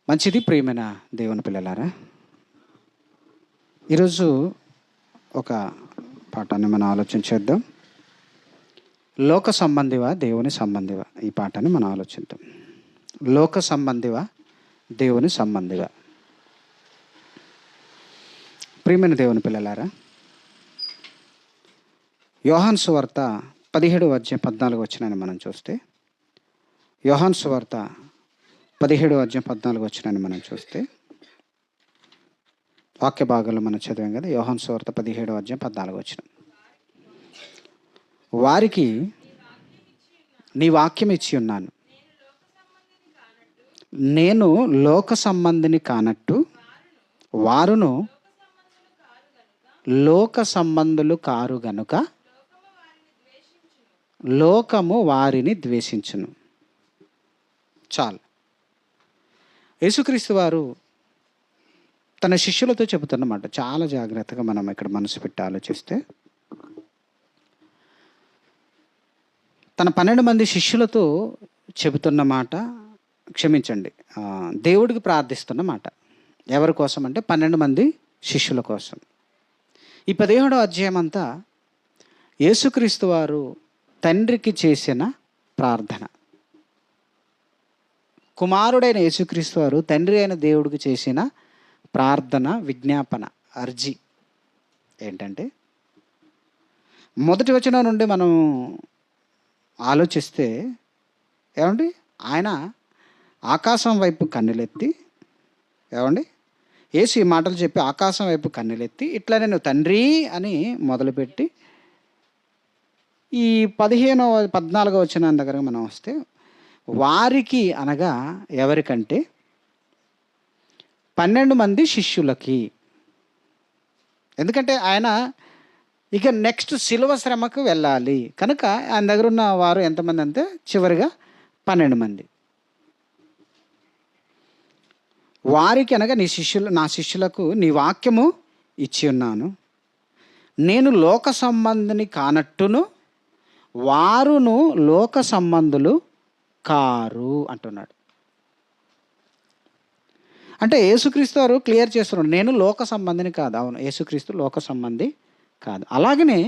మంచిది. ప్రియమైన దేవుని పిల్లలారా, ఈరోజు ఒక పాఠాన్ని మనం ఆలోచన చేద్దాం. లోక సంబంధివా దేవుని సంబంధివా? ఈ పాఠాన్ని మనం ఆలోచిద్దాం. లోక సంబంధివా దేవుని సంబంధివా? ప్రియమైన దేవుని పిల్లలారా, యోహాను సువార్త 17:14 మనం చూస్తే, యోహాను సువార్త 17:14 మనం చూస్తే, వాక్య భాగాలు మనం చదివాం కదా. యోహాను సువార్త 17:14. వారికి నీ వాక్యం ఇచ్చి ఉన్నాను, నేను లోక సంబంధిని కానట్టు వారును లోక సంబంధులు కారు గనుక లోకము వారిని ద్వేషించును. చాలు. యేసుక్రీస్తు వారు తన శిష్యులతో చెబుతున్నమాట. చాలా జాగ్రత్తగా మనం ఇక్కడ మనసు పెట్టి ఆలోచిస్తే, తన 12 మంది శిష్యులతో చెబుతున్న మాట, క్షమించండి, దేవుడికి ప్రార్థిస్తున్న మాట. ఎవరి కోసం అంటే 12 మంది శిష్యుల కోసం. ఈ 17వ అధ్యాయం అంతా యేసుక్రీస్తు వారు తండ్రికి చేసిన ప్రార్థన. కుమారుడైన యేసుక్రీస్తు వారు తండ్రి అయిన దేవుడికి చేసిన ప్రార్థన, విజ్ఞాపన, అర్జీ ఏంటంటే, మొదటి వచనం నుండి మనం ఆలోచిస్తే ఏమండి, ఆయన ఆకాశం వైపు కన్నులెత్తి, ఏమండి, యేసు ఈ మాటలు చెప్పి ఆకాశం వైపు కన్నులెత్తి ఇట్లా నేను తండ్రి అని మొదలుపెట్టి ఈ 14వ వచనం దగ్గర మనం వస్తే, వారికి అనగా ఎవరికంటే 12 మంది శిష్యులకి. ఎందుకంటే ఆయన ఇక నెక్స్ట్ శిలువ శ్రమకు వెళ్ళాలి కనుక ఆయన దగ్గర ఉన్న వారు ఎంతమంది అంటే చివరిగా 12 మంది. వారికి అనగా నా శిష్యులకు నీ వాక్యము ఇచ్చి ఉన్నాను, నేను లోక సంబంధిని కానట్టును వారును లోక సంబంధులు కారు అంటున్నాడు. అంటే యేసుక్రీస్తు వారు క్లియర్ చేస్తున్నాడు, నేను లోక సంబంధిని కాదు. అవును, యేసుక్రీస్తు లోక సంబంధి కాదు. అలాగనే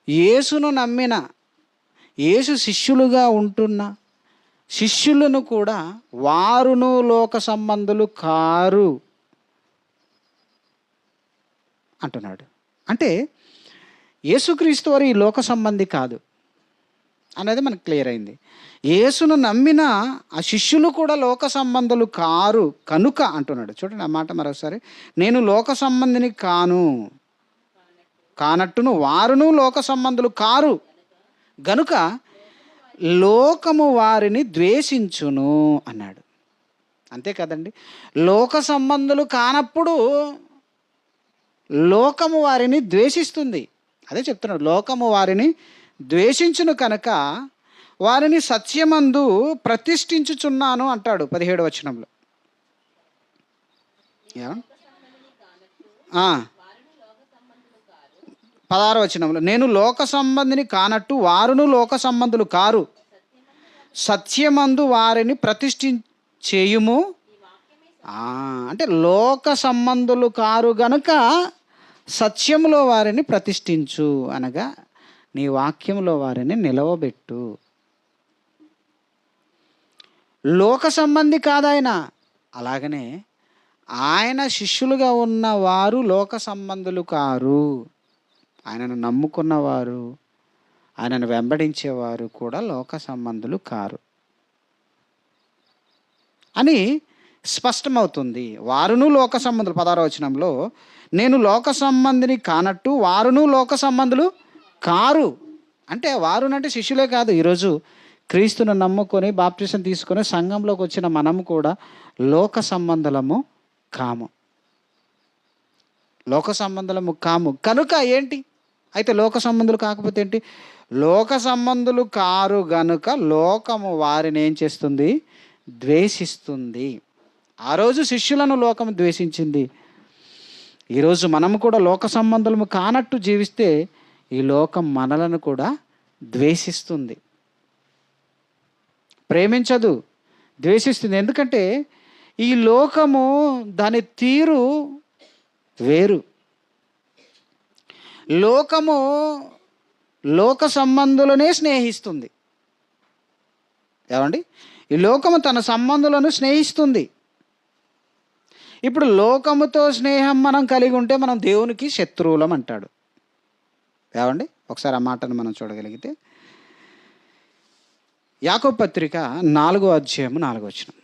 యేసును నమ్మిన, యేసు శిష్యులుగా ఉంటున్న శిష్యులను కూడా వారును లోక సంబంధులు కారు అంటున్నాడు. అంటే యేసుక్రీస్తు వారు ఈ లోక సంబంధి కాదు అనేది మనకు క్లియర్ అయింది. యేసును నమ్మిన ఆ శిష్యులు కూడా లోక సంబంధులు కారు కనుక అంటున్నాడు. చూడండి ఆ మాట మరోసారి, నేను లోక సంబంధిని కానట్టును వారును లోక సంబంధులు కారు గనుక లోకము వారిని ద్వేషించును అన్నాడు. అంతే కదండి, లోక సంబంధులు కానప్పుడు లోకము వారిని ద్వేషిస్తుంది. అదే చెప్తున్నాడు, లోకము వారిని ద్వేషించును కనుక వారిని సత్యమందు ప్రతిష్ఠించుచున్నాను అంటాడు 17వ వచనంలో. 16వ వచనంలో, నేను లోక సంబంధిని కానట్టు వారును లోక సంబంధులు కారు, సత్యమందు వారిని ప్రతిష్ఠించేయుము. అంటే లోక సంబంధులు కారు గనుక సత్యములో వారిని ప్రతిష్ఠించు, అనగా నీ వాక్యంలో వారిని నిలవబెట్టు. లోక సంబంధి కాదాయన. అలాగనే ఆయన శిష్యులుగా ఉన్న వారు లోక సంబంధులు కారు. ఆయనను నమ్ముకున్నవారు, ఆయనను వెంబడించేవారు కూడా లోక సంబంధులు కారు అని స్పష్టమవుతుంది. వారును లోక సంబంధులు 16వ వచనంలో, నేను లోక సంబంధిని కానట్టు వారును లోక సంబంధులు కారు. అంటే వారునంటే శిష్యులే కాదు, ఈరోజు క్రీస్తును నమ్ముకొని బాప్టిజం తీసుకొని సంఘంలోకి వచ్చిన మనము కూడా లోక సంబంధులము కాము. లోక సంబంధులము కాము కనుక ఏంటి అయితే, లోక సంబంధులు కాకపోతే ఏంటి? లోక సంబంధులు కారు గనుక లోకము వారిని ఏం చేస్తుంది? ద్వేషిస్తుంది. ఆ రోజు శిష్యులను లోకం ద్వేషించింది. ఈరోజు మనము కూడా లోక సంబంధులము కానట్టు జీవిస్తే ఈ లోకం మనలను కూడా ద్వేషిస్తుంది, ప్రేమించదు, ద్వేషిస్తుంది. ఎందుకంటే ఈ లోకము దాని తీరు వేరు. లోకము లోక సంబంధులనే స్నేహిస్తుంది. ఏమండి? ఈ లోకము తన సంబంధులను స్నేహిస్తుంది. ఇప్పుడు లోకముతో స్నేహం మనం కలిగి ఉంటే మనం దేవునికి శత్రువులం అంటాడు. ఏమండి? ఒకసారి ఆ మాటను మనం చూడగలిగితే యాకోబు పత్రిక 4వ అధ్యాయం 4వ వచనం.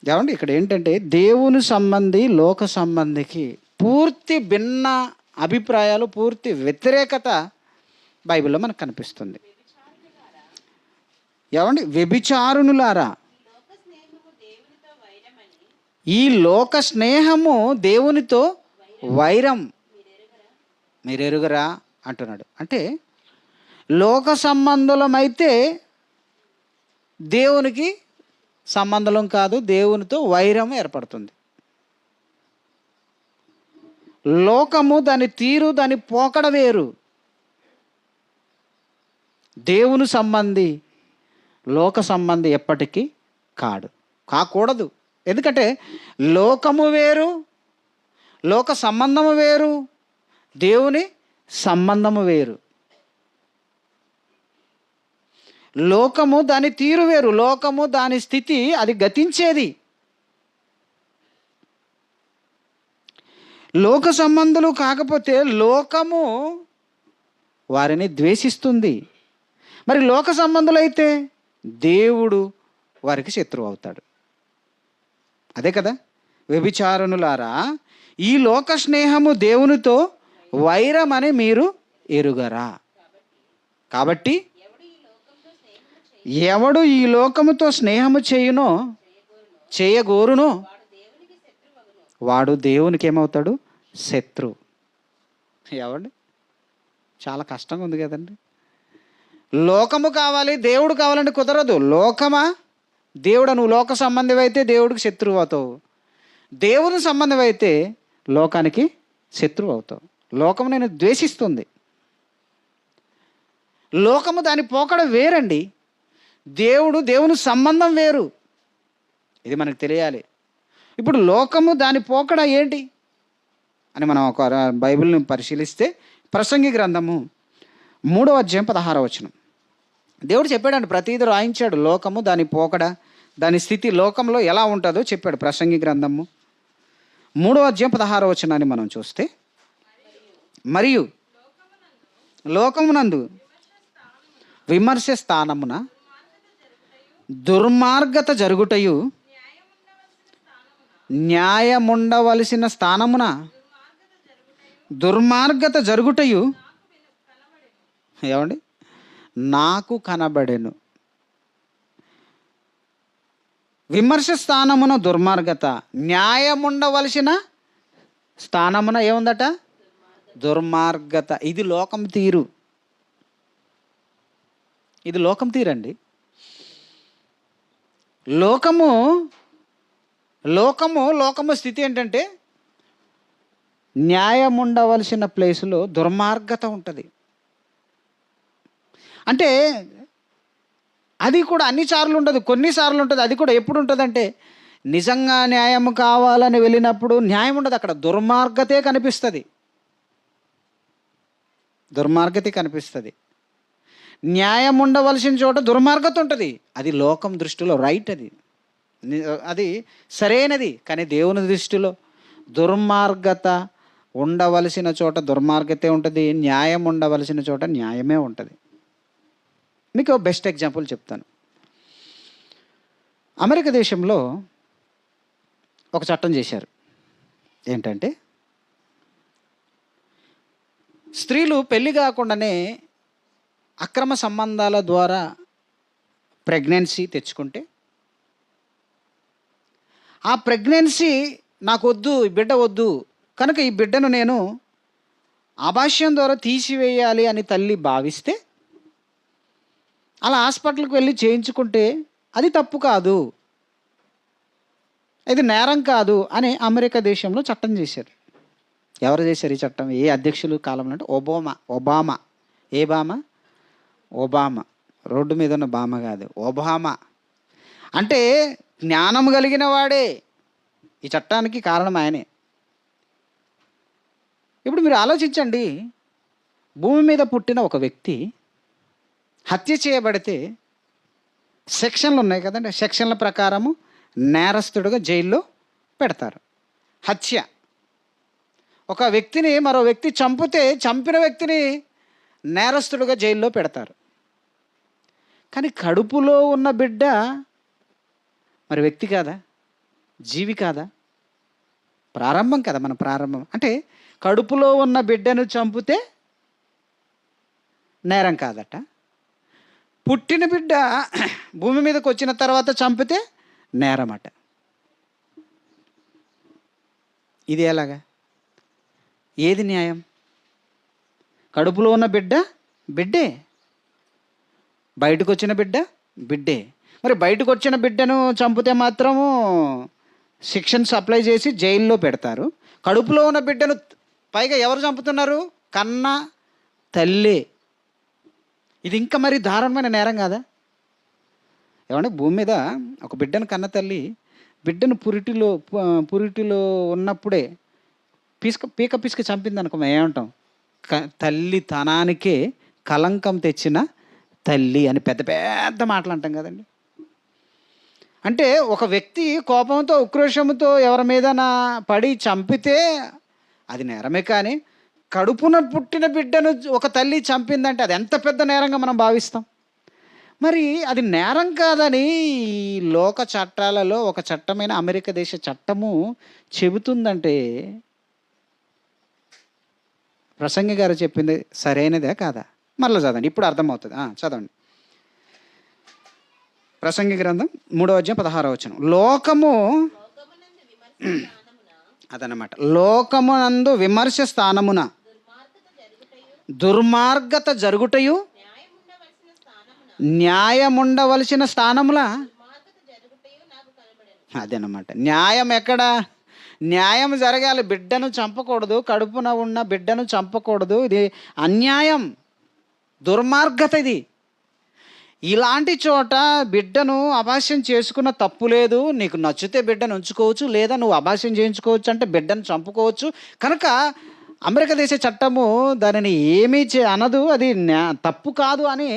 ఏమండి? ఇక్కడ ఏంటంటే దేవుని సంబంధి లోక సంబంధికి పూర్తి భిన్న అభిప్రాయాలు, పూర్తి వ్యతిరేకత బైబిల్లో మనకు కనిపిస్తుంది. ఏమండి? వ్యభిచారునులారా, ఈ లోక స్నేహము దేవునితో వైరం మీరెరుగరా అంటున్నాడు. అంటే లోక సంబంధులమైతే దేవునికి సంబంధం కాదు, దేవునితో వైరం ఏర్పడుతుంది. లోకము దాని తీరు, దాని పోకడ వేరు. దేవుని సంబంధి లోక సంబంధి ఎప్పటికీ కాకూడదు. ఎందుకంటే లోకము వేరు, లోక సంబంధము వేరు, దేవుని సంబంధము వేరు. లోకము దాని తీరు వేరు, లోకము దాని స్థితి అది గతించేది. లోక సంబంధులు కాకపోతే లోకము వారిని ద్వేషిస్తుంది. మరి లోక సంబంధులైతే దేవుడు వారికి శత్రువు అవుతాడు. అదే కదా, వ్యభిచారునులారా, ఈ లోక స్నేహము దేవునితో వైరమని మీరు ఎరుగరా. కాబట్టి ఎవడు ఈ లోకముతో స్నేహము చేయగోరునో వాడు దేవునికి ఏమవుతాడు? శత్రువు. ఏమండి? చాలా కష్టంగా ఉంది కదండి. లోకము కావాలి, దేవుడు కావాలంటే కుదరదు. లోకమా దేవుడు, నువ్వు లోక సంబంధం అయితే దేవుడికి శత్రువు అవుతావు, దేవుని సంబంధం అయితే లోకానికి శత్రువు అవుతావు. లోకము నేను ద్వేషిస్తుంది. లోకము దాని పోకడ వేరండి, దేవుని సంబంధం వేరు. ఇది మనకు తెలియాలి. ఇప్పుడు లోకము దాని పోకడ ఏంటి అని మనం ఒక బైబిల్ని పరిశీలిస్తే ప్రసంగి గ్రంథము 3వ అధ్యాయం 16వ వచనం. దేవుడు చెప్పాడండి, ప్రతిదీ రాయించాడు. లోకము దాని పోకడ, దాని స్థితి లోకంలో ఎలా ఉంటుందో చెప్పాడు. ప్రసంగి గ్రంథము 3వ అధ్యాయం 16వ వచనాన్ని మనం చూస్తే, మరియు లోకమునందు విమర్శ స్థానమున దుర్మార్గత జరుగుటయు, న్యాయముండవలసిన స్థానమున దుర్మార్గత జరుగుటయు ఏమండి నాకు కనబడెను. విమర్శ స్థానమున దుర్మార్గత, న్యాయముండవలసిన స్థానమున ఏముందట? దుర్మార్గత. ఇది లోకం తీరు. ఇది లోకం తీరండి. లోకము స్థితి ఏంటంటే న్యాయం ఉండవలసిన ప్లేసులో దుర్మార్గత ఉంటుంది. అంటే అది కూడా అన్నిసార్లు ఉండదు, కొన్నిసార్లు ఉంటుంది. అది కూడా ఎప్పుడు ఉంటుందంటే నిజంగా న్యాయం కావాలని వెళ్ళినప్పుడు న్యాయం ఉండదు, అక్కడ దుర్మార్గతే కనిపిస్తుంది. న్యాయం ఉండవలసిన చోట దుర్మార్గత ఉంటుంది. అది లోకం దృష్టిలో రైట్, అది సరైనది. కానీ దేవుని దృష్టిలో దుర్మార్గత ఉండవలసిన చోట దుర్మార్గతే ఉంటుంది, న్యాయం ఉండవలసిన చోట న్యాయమే ఉంటుంది. మీకు బెస్ట్ ఎగ్జాంపుల్ చెప్తాను. అమెరికా దేశంలో ఒక చట్టం చేశారు. ఏంటంటే స్త్రీలు పెళ్లి కాకుండానే అక్రమ సంబంధాల ద్వారా ప్రెగ్నెన్సీ తెచ్చుకుంటే, ఆ ప్రెగ్నెన్సీ నాకు వద్దు, ఈ బిడ్డ వద్దు కనుక ఈ బిడ్డను నేను అబార్షన్ ద్వారా తీసివేయాలి అని తల్లి భావిస్తే, అలా హాస్పిటల్కి వెళ్ళి చేయించుకుంటే అది తప్పు కాదు, ఇది నేరం కాదు అని అమెరికా దేశంలో చట్టం చేశారు. ఎవరు చేశారు ఈ చట్టం? ఏ అధ్యక్షులు కాలంలో అంటే ఒబామా. ఏ బామ? ఒబామా. రోడ్డు మీద ఉన్న బామ కాదు, ఒబామా. అంటే జ్ఞానం కలిగిన వాడే, ఈ చట్టానికి కారణం ఆయనే. ఇప్పుడు మీరు ఆలోచించండి, భూమి మీద పుట్టిన ఒక వ్యక్తి హత్య చేయబడితే సెక్షన్లు ఉన్నాయి కదండి, సెక్షన్ల ప్రకారము నేరస్తుడుగా జైల్లో పెడతారు. హత్య, ఒక వ్యక్తిని మరో వ్యక్తి చంపితే చంపిన వ్యక్తిని నేరస్తుడుగా జైల్లో పెడతారు. కానీ కడుపులో ఉన్న బిడ్డ మరి వ్యక్తి కాదా, జీవి కాదా, ప్రారంభం కదా, మన ప్రారంభం. అంటే కడుపులో ఉన్న బిడ్డను చంపితే నేరం కాదట, పుట్టిన బిడ్డ భూమి మీదకి వచ్చిన తర్వాత చంపితే నేరం అట. ఇది ఎలాగా, ఏది న్యాయం? కడుపులో ఉన్న బిడ్డ బిడ్డే, బయటకు వచ్చిన బిడ్డ బిడ్డే. మరి బయటకు వచ్చిన బిడ్డను చంపితే మాత్రము శిక్షన్స్ అప్లై చేసి జైల్లో పెడతారు. కడుపులో ఉన్న బిడ్డను పైగా ఎవరు చంపుతున్నారు? కన్న తల్లి. ఇది ఇంకా మరి దారుణమైన నేరం కాదా? ఏమంటే భూమి మీద ఒక బిడ్డను కన్న తల్లి బిడ్డను పురిటిలో ఉన్నప్పుడే పీక పిసుక చంపింది అనుకో, ఏమంటాం? తల్లి తనానికే కలంకం తెచ్చిన తల్లి అని పెద్ద పెద్ద మాటలు అంటాం కదండి. అంటే ఒక వ్యక్తి కోపంతో ఉక్రోషంతో ఎవరి మీద పడి చంపితే అది నేరమే, కానీ కడుపున పుట్టిన బిడ్డను ఒక తల్లి చంపిందంటే అది ఎంత పెద్ద నేరంగా మనం భావిస్తాం. మరి అది నేరం కాదని ఈ లోక చట్టాలలో ఒక చట్టమైన అమెరికా దేశ చట్టము చెబుతుందంటే ప్రసంగి గారు చెప్పింది సరైనదే కాదా? మళ్ళీ చదవండి, ఇప్పుడు అర్థమవుతుంది. చదవండి. ప్రసంగి గ్రంథం 3:16. లోకము అదనమాట, లోకమునందు విమర్శ స్థానమున దుర్మార్గత జరుగుటయు న్యాయముండవలసిన స్థానముల. అదేనమాట, న్యాయం ఎక్కడ? న్యాయం జరగాలి. బిడ్డను చంపకూడదు, కడుపున ఉన్న బిడ్డను చంపకూడదు. ఇది అన్యాయం, దుర్మార్గత ఇది. ఇలాంటి చోట బిడ్డను అబాస్యం చేసుకున్న తప్పు లేదు. నీకు నచ్చితే బిడ్డను ఉంచుకోవచ్చు, లేదా నువ్వు అబాస్యం చేయించుకోవచ్చు, అంటే బిడ్డను చంపుకోవచ్చు. కనుక అమెరికా దేశ చట్టము దానిని ఏమీ అనదు, అది తప్పు కాదు అని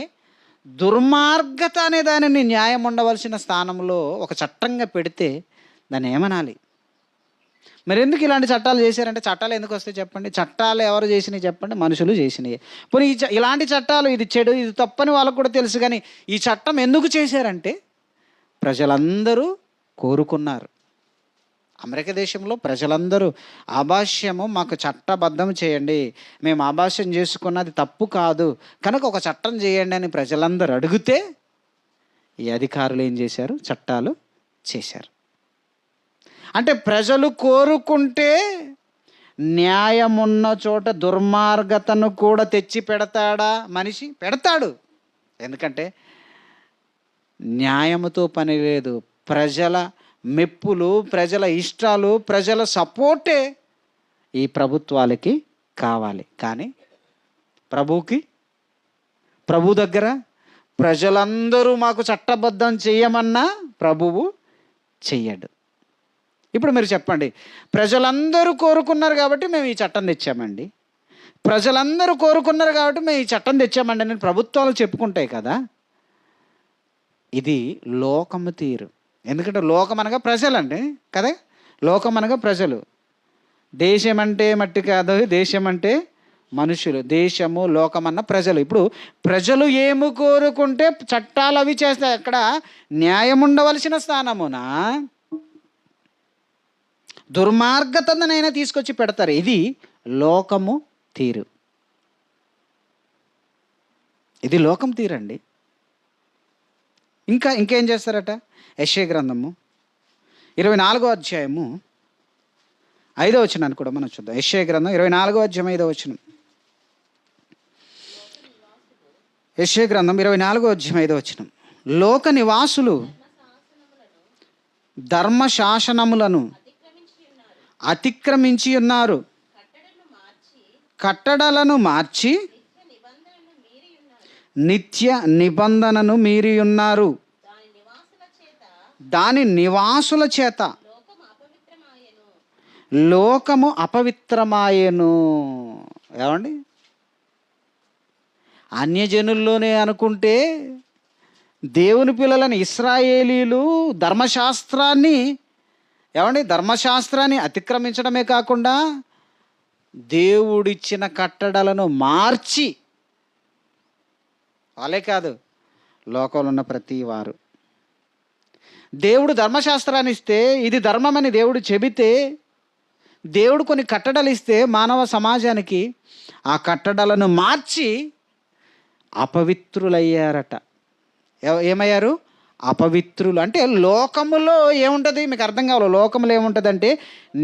దుర్మార్గత అనే దానిని న్యాయం ఉండవలసిన స్థానంలో ఒక చట్టంగా పెడితే దాన్ని ఏమనాలి? మరి ఎందుకు ఇలాంటి చట్టాలు చేశారంటే, చట్టాలు ఎందుకు వస్తాయి చెప్పండి? చట్టాలు ఎవరు చేసినాయి చెప్పండి? మనుషులు చేసినాయి. పోనీ ఇలాంటి చట్టాలు ఇది చెడు, ఇది తప్పని వాళ్ళకు కూడా తెలుసు, కానీ ఈ చట్టం ఎందుకు చేశారంటే ప్రజలందరూ కోరుకున్నారు. అమెరికా దేశంలో ప్రజలందరూ ఆభాష్యము మాకు చట్టబద్ధం చేయండి, మేము ఆభాష్యం చేసుకున్నది తప్పు కాదు కనుక ఒక చట్టం చేయండి అని ప్రజలందరూ అడిగితే ఈ అధికారులు ఏం చేశారు? చట్టాలు చేశారు. అంటే ప్రజలు కోరుకుంటే న్యాయమున్న చోట దుర్మార్గతను కూడా తెచ్చి పెడతాడా మనిషి? పెడతాడు. ఎందుకంటే న్యాయముతో పని లేదు. ప్రజల మెప్పులు, ప్రజల ఇష్టాలు, ప్రజల సపోర్టే ఈ ప్రభుత్వాలకి కావాలి. కానీ ప్రభు దగ్గర ప్రజలందరూ మాకు చట్టబద్ధం చేయమన్నా ప్రభువు చెయ్యడు. ఇప్పుడు మీరు చెప్పండి, ప్రజలందరూ కోరుకున్నారు కాబట్టి మేము ఈ చట్టం తెచ్చామండి, ప్రజలందరూ కోరుకున్నారు కాబట్టి మేము ఈ చట్టం తెచ్చామండి అని ప్రభుత్వాలు చెప్పుకుంటాయి కదా. ఇది లోకము తీరు. ఎందుకంటే లోకం అనగా ప్రజలండి కదా, లోకం అనగా ప్రజలు. దేశం అంటే మట్టి కాదు, దేశం అంటే మనుషులు. దేశము, లోకమన్న ప్రజలు. ఇప్పుడు ప్రజలు ఏమి కోరుకుంటే చట్టాలు అవి చేస్తాయి. అక్కడ న్యాయం ఉండవలసిన స్థానమున దుర్మార్గతనైనా తీసుకొచ్చి పెడతారు. ఇది లోకము తీరు. ఇది లోకం తీరండి. ఇంకేం చేస్తారట? యెషయా గ్రంథము 24 5వ వచనాన్ని కూడా మనం చూద్దాం. యెషయా గ్రంథం 24 5వ వచనం. యెషయా గ్రంథం 24 5వ వచనం. లోక నివాసులు ధర్మశాసనములను అతిక్రమించి ఉన్నారు, కట్టడలను మార్చి నిత్య నిబంధనను మీరి ఉన్నారు. దాని నివాసుల చేత లోకము అపవిత్రమాయెను. ఏమండి, అన్యజనుల్లోనే అనుకుంటే దేవుని పిల్లలని ఇశ్రాయేలీలు ధర్మశాస్త్రాన్ని అతిక్రమించడమే కాకుండా దేవుడిచ్చిన కట్టడలను మార్చి, వాళ్ళే కాదు లోకంలో ఉన్న ప్రతి వారు, దేవుడు ధర్మశాస్త్రాన్ని ఇస్తే ఇది ధర్మమని దేవుడు చెబితే, దేవుడు కొన్ని కట్టడలు ఇస్తే మానవ సమాజానికి ఆ కట్టడలను మార్చి అపవిత్రులయ్యారట. ఏమయ్యారు? అపవిత్రులు. అంటే లోకములో ఏముంటుంది మీకు అర్థం కావాలి. లోకములో ఏముంటుంది అంటే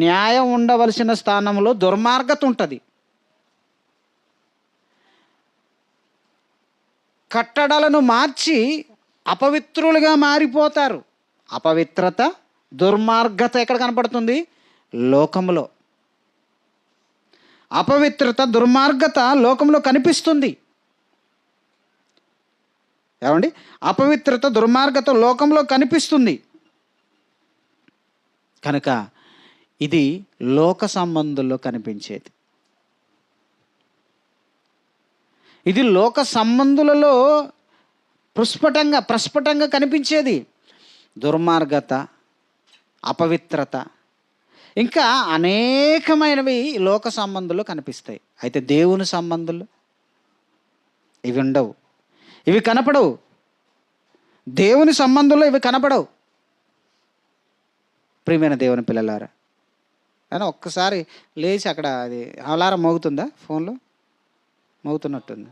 న్యాయం ఉండవలసిన స్థానంలో దుర్మార్గత ఉంటుంది. కట్టడలను మార్చి అపవిత్రులుగా మారిపోతారు. అపవిత్రత, దుర్మార్గత ఎక్కడ కనపడుతుంది? లోకములో. అపవిత్రత, దుర్మార్గత లోకంలో కనిపిస్తుంది. ఏమండి, అపవిత్రత, దుర్మార్గత లోకంలో కనిపిస్తుంది. కనుక ఇది లోక సంబంధుల్లో కనిపించేది. ఇది లోక సంబంధులలో ప్రస్ఫుటంగా కనిపించేది. దుర్మార్గత, అపవిత్రత, ఇంకా అనేకమైనవి లోక సంబంధుల్లో కనిపిస్తాయి. అయితే దేవుని సంబంధులు ఇవి ఉండవు, ఇవి కనపడవు. దేవుని సంబంధంలో ఇవి కనపడవు. ప్రియమైన దేవుని పిల్లలారా, కానీ ఒక్కసారి లేచి అక్కడ అది అలారం మోగుతుందా? ఫోన్లో మోగుతున్నట్టుంది.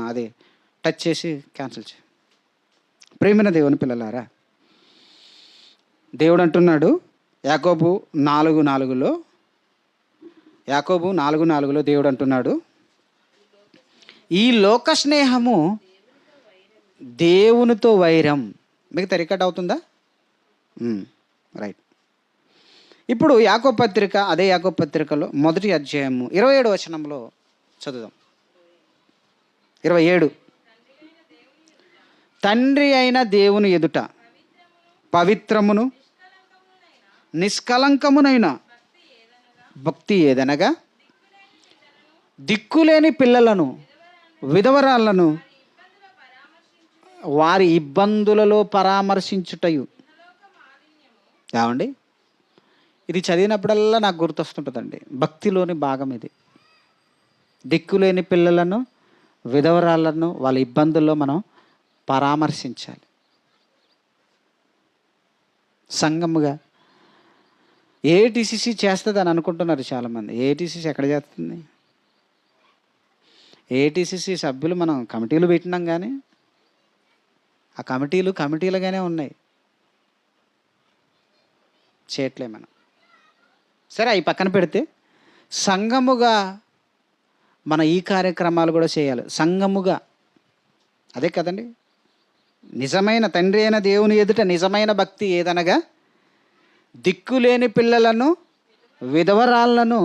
అది టచ్ చేసి క్యాన్సిల్ చేయి. ప్రియమైన దేవుని పిల్లలారా, దేవుడు అంటున్నాడు యాకోబు 4:4లో దేవుడు అంటున్నాడు, ఈ లోక స్నేహము దేవునితో వైరం. మీకు రికార్డ్ అవుతుందా? రైట్. ఇప్పుడు యాకోబు పత్రిక, అదే యాకోబు పత్రికలో 1వ అధ్యాయము 27వ వచనంలో చదువుదాం. 27. తండ్రి అయిన దేవుని ఎదుట పవిత్రమును నిష్కలంకమునైన భక్తి ఏదనగా దిక్కులేని పిల్లలను, విధవరాళ్లను వారి ఇబ్బందులలో పరామర్శించుటయు. ఏమండి, ఇది చదివినప్పుడల్లా నాకు గుర్తొస్తుంటుందండి. భక్తిలోని భాగం ఇది. దిక్కులేని పిల్లలను, విధవరాళ్లను వాళ్ళ ఇబ్బందుల్లో మనం పరామర్శించాలి. సంఘముగా ఏటీసీసీ చేస్తుంది అని అనుకుంటున్నారు చాలామంది. ఏటీసీసీ ఎక్కడ చేస్తుంది? ఏటీసీసీ సభ్యులు మనం కమిటీలు పెట్టినాం, కానీ ఆ కమిటీలుగానే ఉన్నాయి, చేయట్లే మనం. సరే, అవి పక్కన పెడితే సంఘముగా మన ఈ కార్యక్రమాలు కూడా చేయాలి. సంఘముగా అదే కదండి నిజమైన తండ్రి అయిన దేవుని ఎదుట నిజమైన భక్తి ఏదనగా దిక్కులేని పిల్లలను, విధవరాళ్లను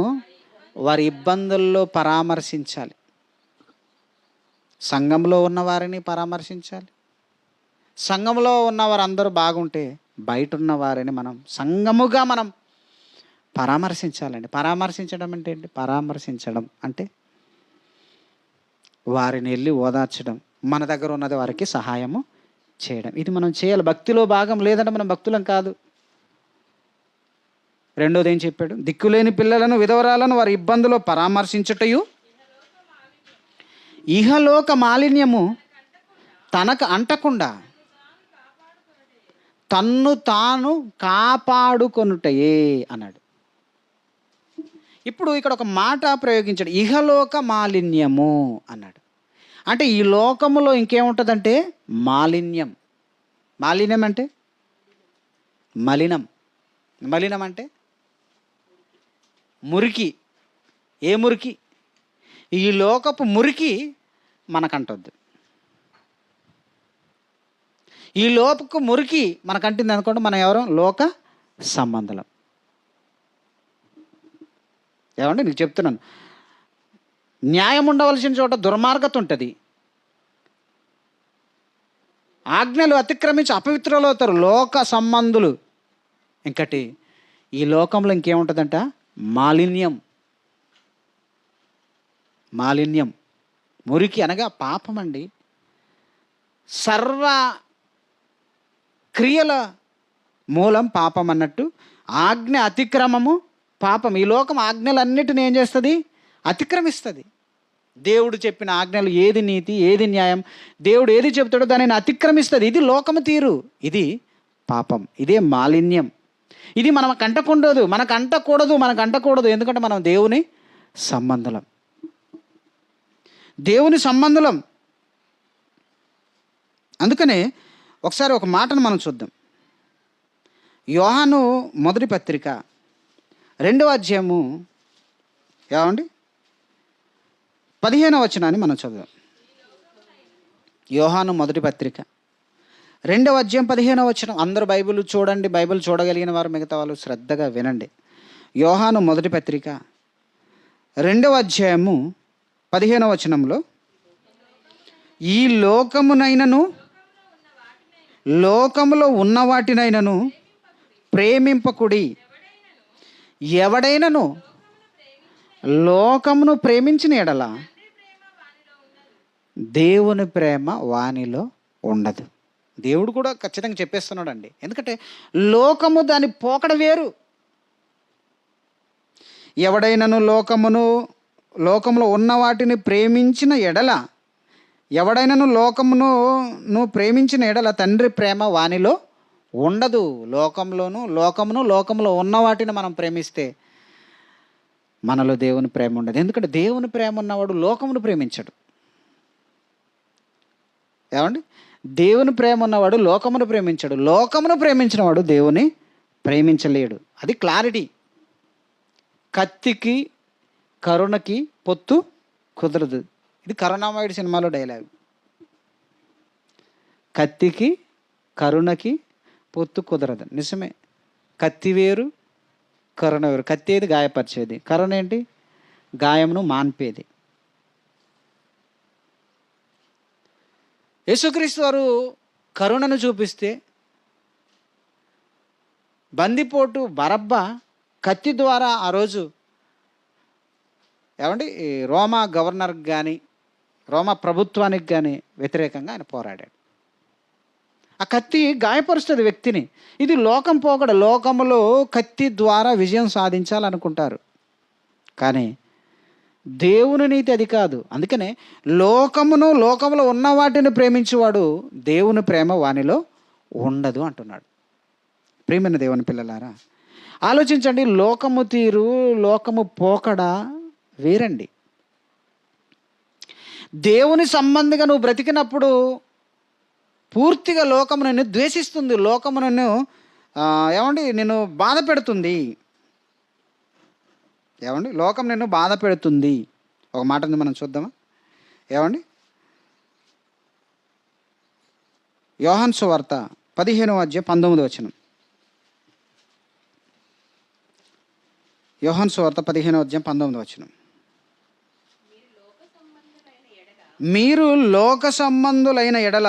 వారి ఇబ్బందుల్లో పరామర్శించాలి. సంఘంలో ఉన్నవారిని పరామర్శించాలి. సంఘంలో ఉన్నవారందరూ బాగుంటే బయట ఉన్న వారిని మనం సంఘముగా మనం పరామర్శించాలండి. పరామర్శించడం అంటే ఏంటి? పరామర్శించడం అంటే వారిని వెళ్ళి ఓదార్చడం, మన దగ్గర ఉన్నది వారికి సహాయము చేయడం. ఇది మనం చేయాలి. భక్తిలో భాగం. లేదంటే మనం భక్తులం కాదు. రెండోది ఏం చెప్పాడు? దిక్కులేని పిల్లలను, విధవరాలను వారి ఇబ్బందులో పరామర్శించుటయు ఇహలోక మాలిన్యము తనకు అంటకుండా తన్ను తాను కాపాడుకొనుటయే అన్నాడు. ఇప్పుడు ఇక్కడ ఒక మాట ప్రయోగించాడు, ఇహలోక మాలిన్యము అన్నాడు. అంటే ఈ లోకములో ఇంకేముంటుందంటే మాలిన్యం. మాలిన్యం అంటే మలినం అంటే మురికి. ఏ మురికి? ఈ లోకపు మురికి మనకంటొద్దు. ఈ లోకపు మురికి మనకంటుంది అనుకోండి, మనం ఎవరు? లోక సంబంధం. ఏమంటే నీకు చెప్తున్నాను, న్యాయం ఉండవలసిన చోట దుర్మార్గత ఉంటుంది. ఆజ్ఞలు అతిక్రమించి అపవిత్రులు అవుతారు లోక సంబంధులు. ఇంకటి ఈ లోకంలో ఇంకేముంటుందంట? మాలిన్యం. మాలిన్యం, మురికి అనగా పాపం అండి. సర్వ క్రియల మూలం పాపం అన్నట్టు ఆజ్ఞ అతిక్రమము పాపం. ఈ లోకం ఆజ్ఞలన్నిటిని ఏం చేస్తుంది? అతిక్రమిస్తుంది. దేవుడు చెప్పిన ఆజ్ఞలు ఏది నీతి, ఏది న్యాయం, దేవుడు ఏది చెప్తాడో దానిని అతిక్రమిస్తుంది. ఇది లోకము తీరు, ఇది పాపం, ఇదే మాలిన్యం. ఇది మనకు అంటకూడదు. ఎందుకంటే మనం దేవుని సంబంధులం. అందుకనే ఒకసారి ఒక మాటను మనం చూద్దాం. యోహాను మొదటి పత్రిక 2వ అధ్యాయము 15వ వచనాన్ని మనం చదువుదాం. యోహాను మొదటి పత్రిక 2వ అధ్యాయం 15వ వచనం. అందరూ బైబిల్ చూడండి. బైబిల్ చూడగలిగిన వారు మిగతా వాళ్ళు శ్రద్ధగా వినండి. యోహాను మొదటి పత్రిక 2వ అధ్యాయము 15వ వచనంలో, ఈ లోకములో ఉన్న వాటినైనను ప్రేమింపకుడి. ఎవడైనను లోకమును ప్రేమించిన ఎడల దేవుని ప్రేమ వానిలో ఉండదు. దేవుడు కూడా ఖచ్చితంగా చెప్పేస్తున్నాడు అండి. ఎందుకంటే లోకము దాని పోకడ వేరు. ఎవడైనను లోకములో ఉన్న వాటిని ప్రేమించిన ఎడల, ఎవడైనను లోకమును ప్రేమించిన ఎడల తండ్రి ప్రేమ వానిలో ఉండదు. లోకములో ఉన్న వాటిని మనం ప్రేమిస్తే మనలో దేవుని ప్రేమ ఉండదు. ఎందుకంటే దేవుని ప్రేమ ఉన్నవాడు లోకమును ప్రేమించడు. దేవుని ప్రేమ ఉన్నవాడు లోకమును ప్రేమించడు. లోకమును ప్రేమించిన వాడు దేవుని ప్రేమించలేడు. అది క్లారిటీ. కత్తికి కరుణకి పొత్తు కుదరదు. ఇది కరుణామయుడి సినిమాలో డైలాగ్. కత్తికి కరుణకి పొత్తు కుదరదు. నిజమే. కత్తి వేరు, కరుణ వేరు. కత్తి ఏది? గాయపరిచేది. కరుణ ఏంటి? గాయమును మాన్పేది. యేసుక్రీస్తు వారు కరుణను చూపిస్తే బందిపోటు బరబ్బా కత్తి ద్వారా ఆ రోజు రోమా గవర్నర్కి కానీ రోమా ప్రభుత్వానికి కానీ వ్యతిరేకంగా ఆయన పోరాడాడు. ఆ కత్తి గాయపరుస్తుంది వ్యక్తిని. ఇది లోకం పోకడ. లోకములో కత్తి ద్వారా విజయం సాధించాలనుకుంటారు, కానీ దేవుని నీతి అది కాదు. అందుకనే లోకములో ఉన్న వాటిని ప్రేమించేవాడు దేవుని ప్రేమ వానిలో ఉండదు అంటున్నాడు. ప్రియమైన దేవుని పిల్లలారా, ఆలోచించండి. లోకము తీరు, లోకము పోకడ వేరండి. దేవుని సంబంధిగా నువ్వు బ్రతికినప్పుడు పూర్తిగా లోకము నిన్ను ద్వేషిస్తుంది. లోకము నిన్ను బాధ పెడుతుంది. లోకం నిన్ను బాధ పెడుతుంది. ఒక మాటని మనం చూద్దామా? యోహాను సువార్త 15వ అధ్యాయం 19వ వచనం. యోహాను సువార్త 15వ అధ్యాయం 19వ వచనం. మీరు లోక సంబంధులైన ఎడల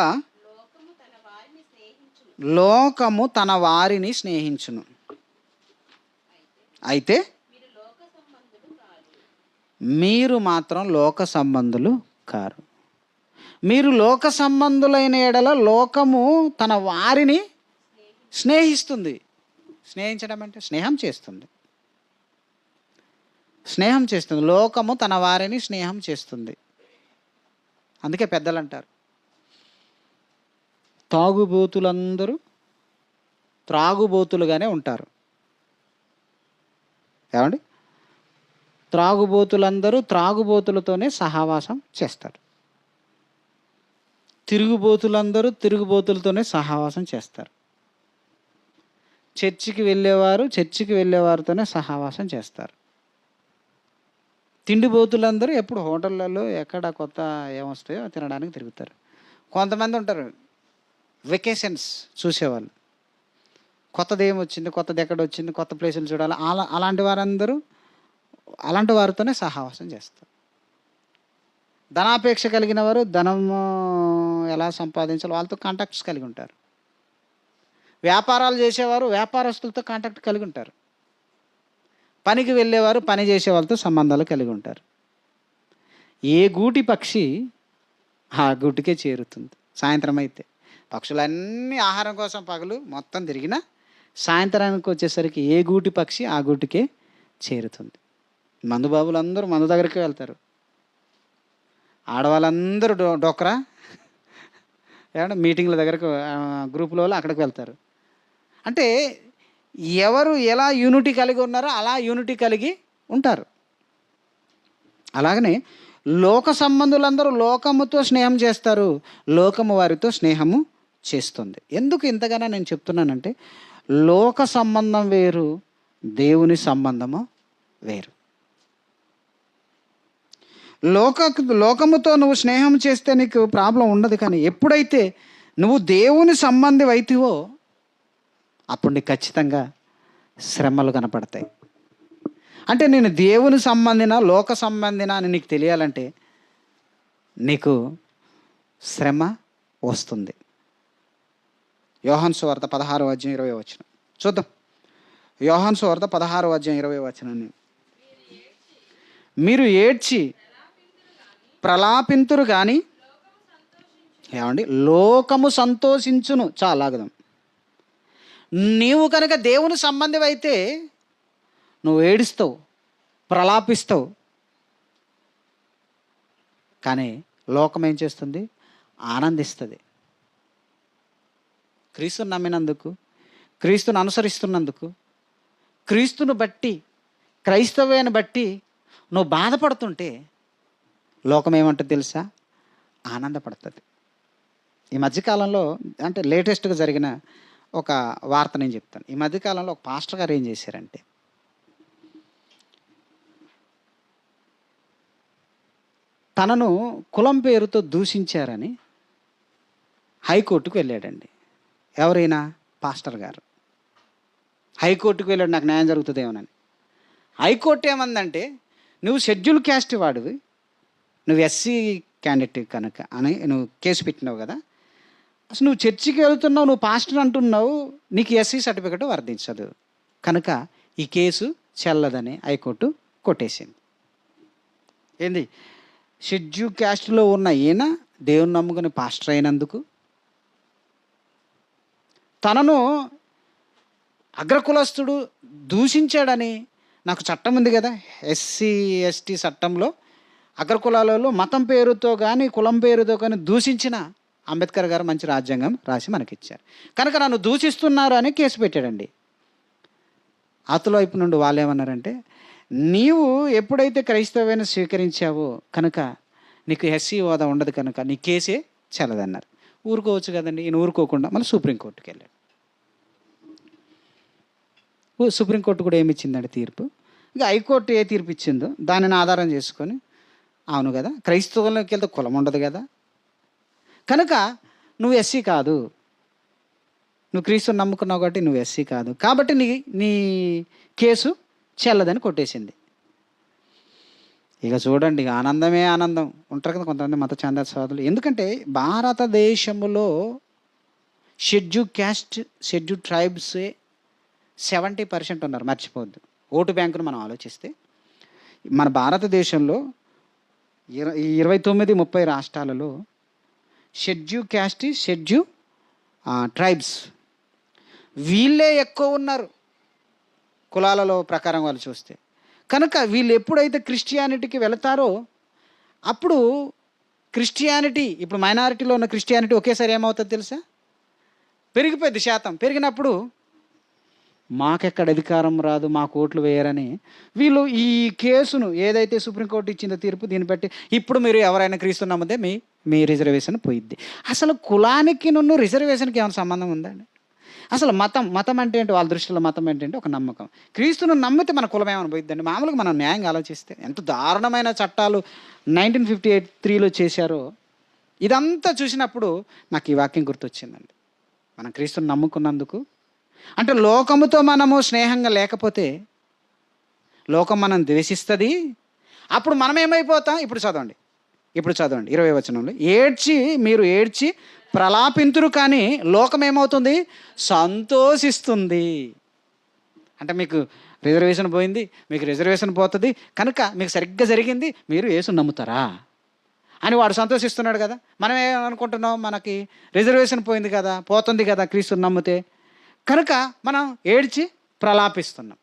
లోకము తన వారిని స్నేహించును. అయితే మీరు మాత్రం లోక సంబంధులు కారు. మీరు లోక సంబంధులైన ఎడల లోకము తన వారిని స్నేహిస్తుంది. స్నేహించడం అంటే స్నేహం చేస్తుంది. లోకము తన వారిని స్నేహం చేస్తుంది. అందుకే పెద్దలు అంటారు, తాగుబోతులందరూ త్రాగుబోతులుగానే ఉంటారు. త్రాగుబోతులందరూ త్రాగుబోతులతోనే సహవాసం చేస్తారు. తిరుగుబోతులందరూ తిరుగుబోతులతోనే సహవాసం చేస్తారు. చర్చికి వెళ్ళేవారితోనే సహవాసం చేస్తారు. తిండిబోతులందరూ ఎప్పుడు హోటళ్ళలో ఎక్కడ కొత్త ఏమొస్తాయో తినడానికి తిరుగుతారు. కొంతమంది ఉంటారు వెకేషన్స్ చూసేవాళ్ళు. కొత్తది ఏమొచ్చింది, కొత్తది ఎక్కడ వచ్చింది, కొత్త ప్లేసులు చూడాలి, అలాంటి వారితోనే సహవాసం చేస్తారు. ధనాపేక్ష కలిగిన వారు ధనము ఎలా సంపాదించాలో వాళ్ళతో కాంటాక్ట్స్ కలిగి ఉంటారు. వ్యాపారాలు చేసేవారు వ్యాపారస్తులతో కాంటాక్ట్ కలిగి ఉంటారు. పనికి వెళ్ళేవారు పని చేసే వాళ్ళతో సంబంధాలు కలిగి ఉంటారు. ఏ గూటి పక్షి ఆ గూటికే చేరుతుంది. సాయంత్రం అయితే పక్షులన్నీ ఆహారం కోసం పగలు మొత్తం తిరిగినా సాయంత్రానికి వచ్చేసరికి ఏ గూటి పక్షి ఆ గూటికే చేరుతుంది. మందుబాబులు అందరూ మందు దగ్గరికి వెళ్తారు. ఆడవాళ్ళందరూ డోక్రా ఏమంటే మీటింగ్ల దగ్గరకు గ్రూపుల వాళ్ళు అక్కడికి వెళ్తారు. అంటే ఎవరు ఎలా యూనిటీ కలిగి ఉన్నారో అలా యూనిటీ కలిగి ఉంటారు. అలాగనే లోక సంబంధులందరూ లోకముతో స్నేహం చేస్తారు, లోకము వారితో స్నేహము చేస్తుంది. ఎందుకు ఇంతగానో నేను చెప్తున్నానంటే లోక సంబంధం వేరు, దేవుని సంబంధము వేరు. లోకముతో నువ్వు స్నేహం చేస్తే నీకు ప్రాబ్లం ఉండదు. కానీ ఎప్పుడైతే నువ్వు దేవుని సంబంధి అయితివో అప్పుడు నీకు ఖచ్చితంగా శ్రమలు కనపడతాయి. అంటే నేను దేవుని సంబంధిన లోక సంబంధిన అని నీకు తెలియాలంటే నీకు శ్రమ వస్తుంది. యోహాను సువార్త 16:20 చూద్దాం. యోహాను సువార్త 16:20 మీరు ఏడ్చి ప్రలాపింతురు కానీ ఏమండి లోకము సంతోషించును. చాలాగదాం. నీవు కనుక దేవుని సంబంధం అయితే నువ్వు ఏడుస్తావు, ప్రలాపిస్తావు. కానీ లోకం ఏం చేస్తుంది? ఆనందిస్తుంది. క్రీస్తుని నమ్మినందుకు, క్రీస్తుని అనుసరిస్తున్నందుకు, క్రీస్తును బట్టి, క్రైస్తవ్యాన్ని బట్టి నువ్వు బాధపడుతుంటే లోకం ఏమంటుంది తెలుసా? ఆనందపడుతుంది. ఈ మధ్యకాలంలో అంటే లేటెస్ట్గా జరిగిన ఒక వార్త నేను చెప్తాను. ఈ మధ్యకాలంలో ఒక పాస్టర్ గారు ఏం చేశారంటే తనను కులం పేరుతో దూషించారని హైకోర్టుకు వెళ్ళాడండి. ఎవరైనా? పాస్టర్ గారు హైకోర్టుకు వెళ్ళాడు, నాకు న్యాయం జరుగుతుందేమోనని. హైకోర్టు ఏమందంటే నువ్వు షెడ్యూల్ క్యాస్ట్ వాడివి, నువ్వు ఎస్సీ క్యాండిడేట్ కనుక అని నువ్వు కేసు పెట్టినావు కదా, అసలు నువ్వు చర్చికి వెళ్తున్నావు, నువ్వు పాస్టర్ అంటున్నావు, నీకు ఎస్సీ సర్టిఫికెట్ వర్తించదు కనుక ఈ కేసు చెల్లదని హైకోర్టు కొట్టేసింది. ఏంది? షెడ్యూల్ క్యాస్ట్లో ఉన్న ఈయన దేవుని నమ్ముకుని పాస్టర్ అయినందుకు, తనను అగ్రకులస్తుడు దూషించాడని, నాకు చట్టం ఉంది కదా ఎస్సీ ఎస్టీ చట్టంలో, అగ్రకులాలలో మతం పేరుతో కానీ కులం పేరుతో కానీ దూషించిన అంబేద్కర్ గారు మంచి రాజ్యాంగం రాసి మనకిచ్చారు కనుక నన్ను దూషిస్తున్నారు అని కేసు పెట్టాడండి. అతల వైపు నుండి వాళ్ళు ఏమన్నారంటే నీవు ఎప్పుడైతే క్రైస్తవ్యాన్ని స్వీకరించావో కనుక నీకు ఎస్సీ హోదా ఉండదు కనుక నీ కేసే చెల్లదన్నారు. ఊరుకోవచ్చు కదండి. ఈయన ఊరుకోకుండా మళ్ళీ సుప్రీంకోర్టుకి వెళ్ళాడు. సుప్రీంకోర్టు కూడా ఏమిచ్చిందండి తీర్పు. ఇక హైకోర్టు ఏ తీర్పు ఇచ్చిందో దానిని ఆధారం చేసుకొని అవును కదా క్రైస్తవంలోకి వెళ్తే కులం ఉండదు కదా కనుక నువ్వు ఎస్సీ కాదు, నువ్వు క్రీస్తుని నమ్ముకున్నావు కాబట్టి నువ్వు ఎస్సీ కాదు కాబట్టి నీ కేసు చెల్లదని కొట్టేసింది. ఇక చూడండి, ఇక ఆనందమే ఆనందం. ఉంటారు కదా కొంతమంది మత ఛాందస్వాదులు. ఎందుకంటే భారతదేశంలో షెడ్యూల్ క్యాస్ట్, షెడ్యూల్ ట్రైబ్సే 70% ఉన్నారు. మర్చిపోవద్దు. ఓటు బ్యాంకును మనం ఆలోచిస్తే మన భారతదేశంలో 29-30 రాష్ట్రాలలో షెడ్యూల్ క్యాస్ట్, షెడ్యూల్ ట్రైబ్స్ వీళ్ళే ఎక్కువ ఉన్నారు కులాలలో ప్రకారం వాళ్ళు చూస్తే. కనుక వీళ్ళు ఎప్పుడైతే క్రిస్టియానిటీకి వెళతారో అప్పుడు క్రిస్టియానిటీ, ఇప్పుడు మైనారిటీలో ఉన్న క్రిస్టియానిటీ ఒకేసారి ఏమవుతుంది తెలుసా? పెరిగిపోయింది శాతం. పెరిగినప్పుడు మాకెక్కడ అధికారం రాదు, మాకు ఓట్లు వేయరని వీళ్ళు ఈ కేసును ఏదైతే సుప్రీంకోర్టు ఇచ్చిందో తీర్పు, దీన్ని బట్టి ఇప్పుడు మీరు ఎవరైనా క్రీస్తు నమ్మితే మీ రిజర్వేషన్ పోయిద్ది. అసలు కులానికి నువ్వు రిజర్వేషన్కి ఏమైనా సంబంధం ఉందండి? అసలు మతం అంటే ఏంటి? వాళ్ళ దృష్టిలో మతం ఏంటంటే ఒక నమ్మకం. క్రీస్తును నమ్మితే మన కులం ఏమైనా పోయిద్దండి? మామూలుగా మనం న్యాయంగా ఆలోచిస్తే ఎంత దారుణమైన చట్టాలు 1953లో చేశారో ఇదంతా చూసినప్పుడు నాకు ఈ వాక్యం గుర్తొచ్చిందండి. మనం క్రీస్తుని నమ్ముకున్నందుకు అంటే లోకముతో మనము స్నేహంగా లేకపోతే లోకం మనం ద్వేషిస్తుంది. అప్పుడు మనం ఏమైపోతాం? ఇప్పుడు చదవండి 20వ వచనంలో, మీరు ఏడ్చి ప్రలాపింతురు కానీ లోకం ఏమవుతుంది? సంతోషిస్తుంది. అంటే మీకు రిజర్వేషన్ పోయింది, మీకు రిజర్వేషన్ పోతుంది కనుక మీకు సరిగ్గా జరిగింది, మీరు యేసుని నమ్ముతారా అని వాడు సంతోషిస్తున్నాడు కదా. మనం ఏమనుకుంటున్నాం, మనకి రిజర్వేషన్ పోయింది కదా, పోతుంది కదా క్రీస్తుని నమ్మితే, కనుక మనం ఏడ్చి ప్రలాపిస్తున్నాం.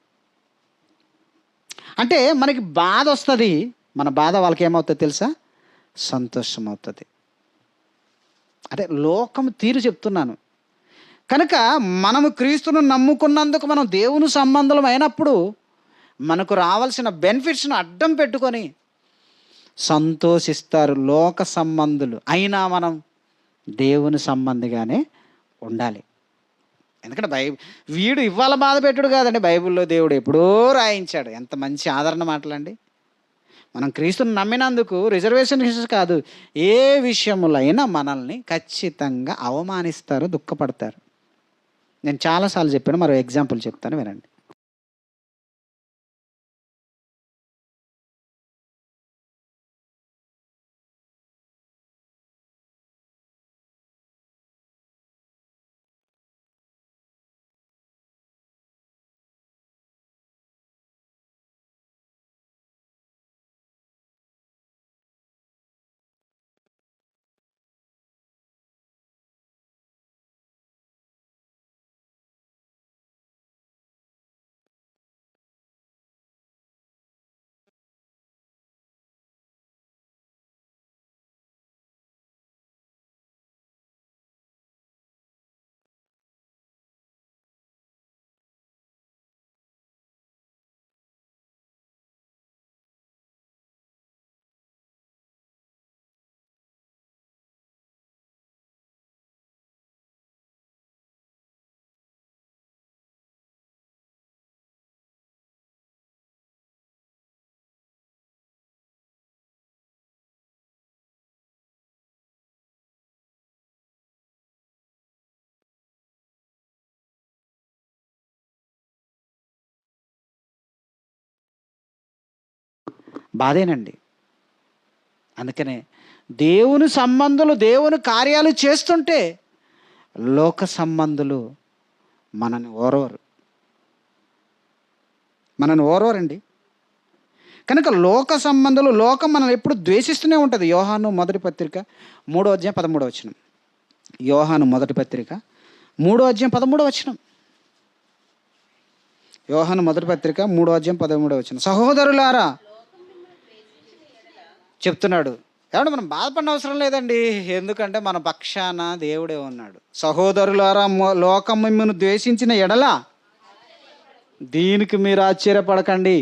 అంటే మనకి బాధ వస్తుంది, మన బాధ వాళ్ళకి ఏమవుతుంది తెలుసా, సంతోషం అవుతుంది. అంటే లోకం తీరు చెప్తున్నాను. కనుక మనము క్రీస్తును నమ్ముకున్నందుకు మనం దేవుని సంబంధం అయినప్పుడు మనకు రావాల్సిన బెనిఫిట్స్ను అడ్డం పెట్టుకొని సంతోషిస్తారు లోక సంబంధులు. అయినా మనం దేవుని సంబంధిగానే ఉండాలి. ఎందుకంటే వీడు ఇవాళ బాధ పెట్టుడు కాదండి, బైబిల్లో దేవుడు ఎప్పుడో రాయించాడు. ఎంత మంచి ఆదరణ మాటలండి. మనం క్రీస్తుని నమ్మినందుకు రిజర్వేషన్ కాదు, ఏ విషయములైనా మనల్ని ఖచ్చితంగా అవమానిస్తారు, దుఃఖపడతారు. నేను చాలాసార్లు చెప్పాను, మరో ఎగ్జాంపుల్ చెప్తాను వినండి. బాధేనండి. అందుకనే దేవుని సంబంధులు దేవుని కార్యాలు చేస్తుంటే లోక సంబంధులు మనని ఓరవరండి. కనుక లోక సంబంధులు, లోకం మనల్ని ఎప్పుడు ద్వేషిస్తూనే ఉంటుంది. యోహాను మొదటి పత్రిక 3వ అధ్యాయం 13వ వచనం. యోహాను మొదటి పత్రిక 3వ అధ్యాయం 13వ వచనం. యోహాను మొదటి పత్రిక 3వ అధ్యాయం 13వ వచనం. సహోదరులారా చెప్తున్నాడు. కాబట్టి మనం బాధపడిన అవసరం లేదండి, ఎందుకంటే మన పక్షాన దేవుడే ఉన్నాడు. సహోదరులారా, లోకం మిమ్మల్ని ద్వేషించిన ఎడల దీనికి మీరు ఆశ్చర్యపడకండి.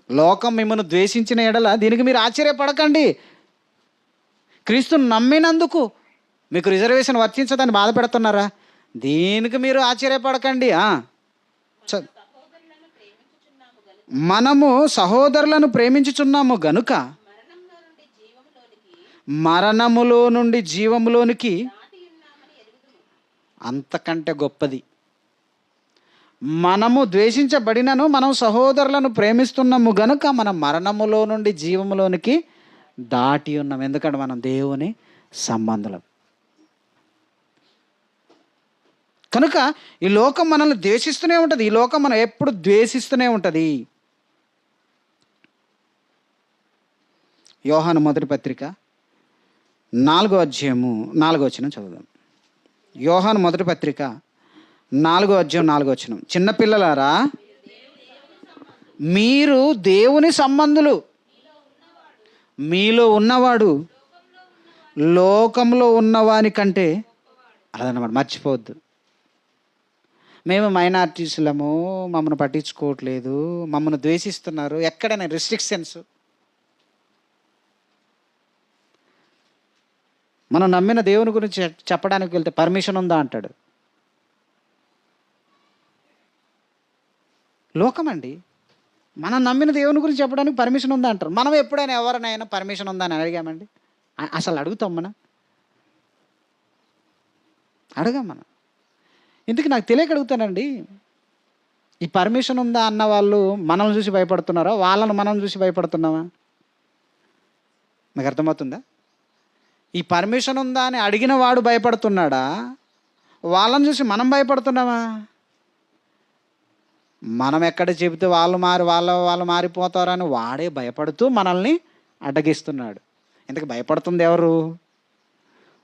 లోకం మిమ్మల్ని ద్వేషించిన ఎడల దీనికి మీరు ఆశ్చర్యపడకండి. క్రీస్తుని నమ్మినందుకు మీకు రిజర్వేషన్ వర్తించదని బాధపెడుతున్నారా, దీనికి మీరు ఆశ్చర్యపడకండి. మనము సహోదరులను ప్రేమించుచున్నాము గనుక మరణములో నుండి జీవములోనికి, అంతకంటే గొప్పది. మనము ద్వేషించబడినను మనం సహోదరులను ప్రేమిస్తున్నాము గనుక మనం మరణములో నుండి జీవములోనికి దాటి ఉన్నాం. ఎందుకంటే మనం దేవుని సంబంధులం. కనుక ఈ లోకం మనల్ని ద్వేషిస్తూనే ఉంటుంది, ఈ లోకం మనం ఎప్పుడు ద్వేషిస్తూనే ఉంటుంది. యోహాను మొదటి పత్రిక 4వ అధ్యాయము 4వ వచనం చదువుదాం. యోహాను మొదటి పత్రిక 4వ అధ్యాయం 4వ వచనం. చిన్నపిల్లలారా, మీరు దేవుని సంబంధులు, మీలో ఉన్నవాడు లోకంలో ఉన్నవాని కంటే, అదన్నమాట, మర్చిపోవద్దు. మేము మైనారిటీస్లము, మమ్మల్ని పట్టించుకోవట్లేదు, మమ్మల్ని ద్వేషిస్తున్నారు, ఎక్కడైనా రిస్ట్రిక్షన్స్. మనం నమ్మిన దేవుని గురించి చెప్పడానికి వెళ్తే పర్మిషన్ ఉందా అంటాడు. లోకమండి, మనం నమ్మిన దేవుని గురించి చెప్పడానికి పర్మిషన్ ఉందా అంటారు. మనం ఎప్పుడైనా ఎవరినైనా పర్మిషన్ ఉందా అని అడిగామండి? అసలు అడుగుతాం మనం? అడగాం మనం. ఇందుకు నాకు తెలియక అడుగుతానండి, ఈ పర్మిషన్ ఉందా అన్న వాళ్ళు మనల్ని చూసి భయపడుతున్నారా, వాళ్ళను మనం చూసి భయపడుతున్నామా? మీకు అర్థమవుతుందా? ఈ పర్మిషన్ ఉందా అని అడిగిన వాడు భయపడుతున్నాడా, వాళ్ళని చూసి మనం భయపడుతున్నామా? మనం ఎక్కడ చెబితే వాళ్ళు మారిపోతారని వాడే భయపడుతూ మనల్ని అడ్డగిస్తున్నాడు. ఇంతకు భయపడుతుంది ఎవరు?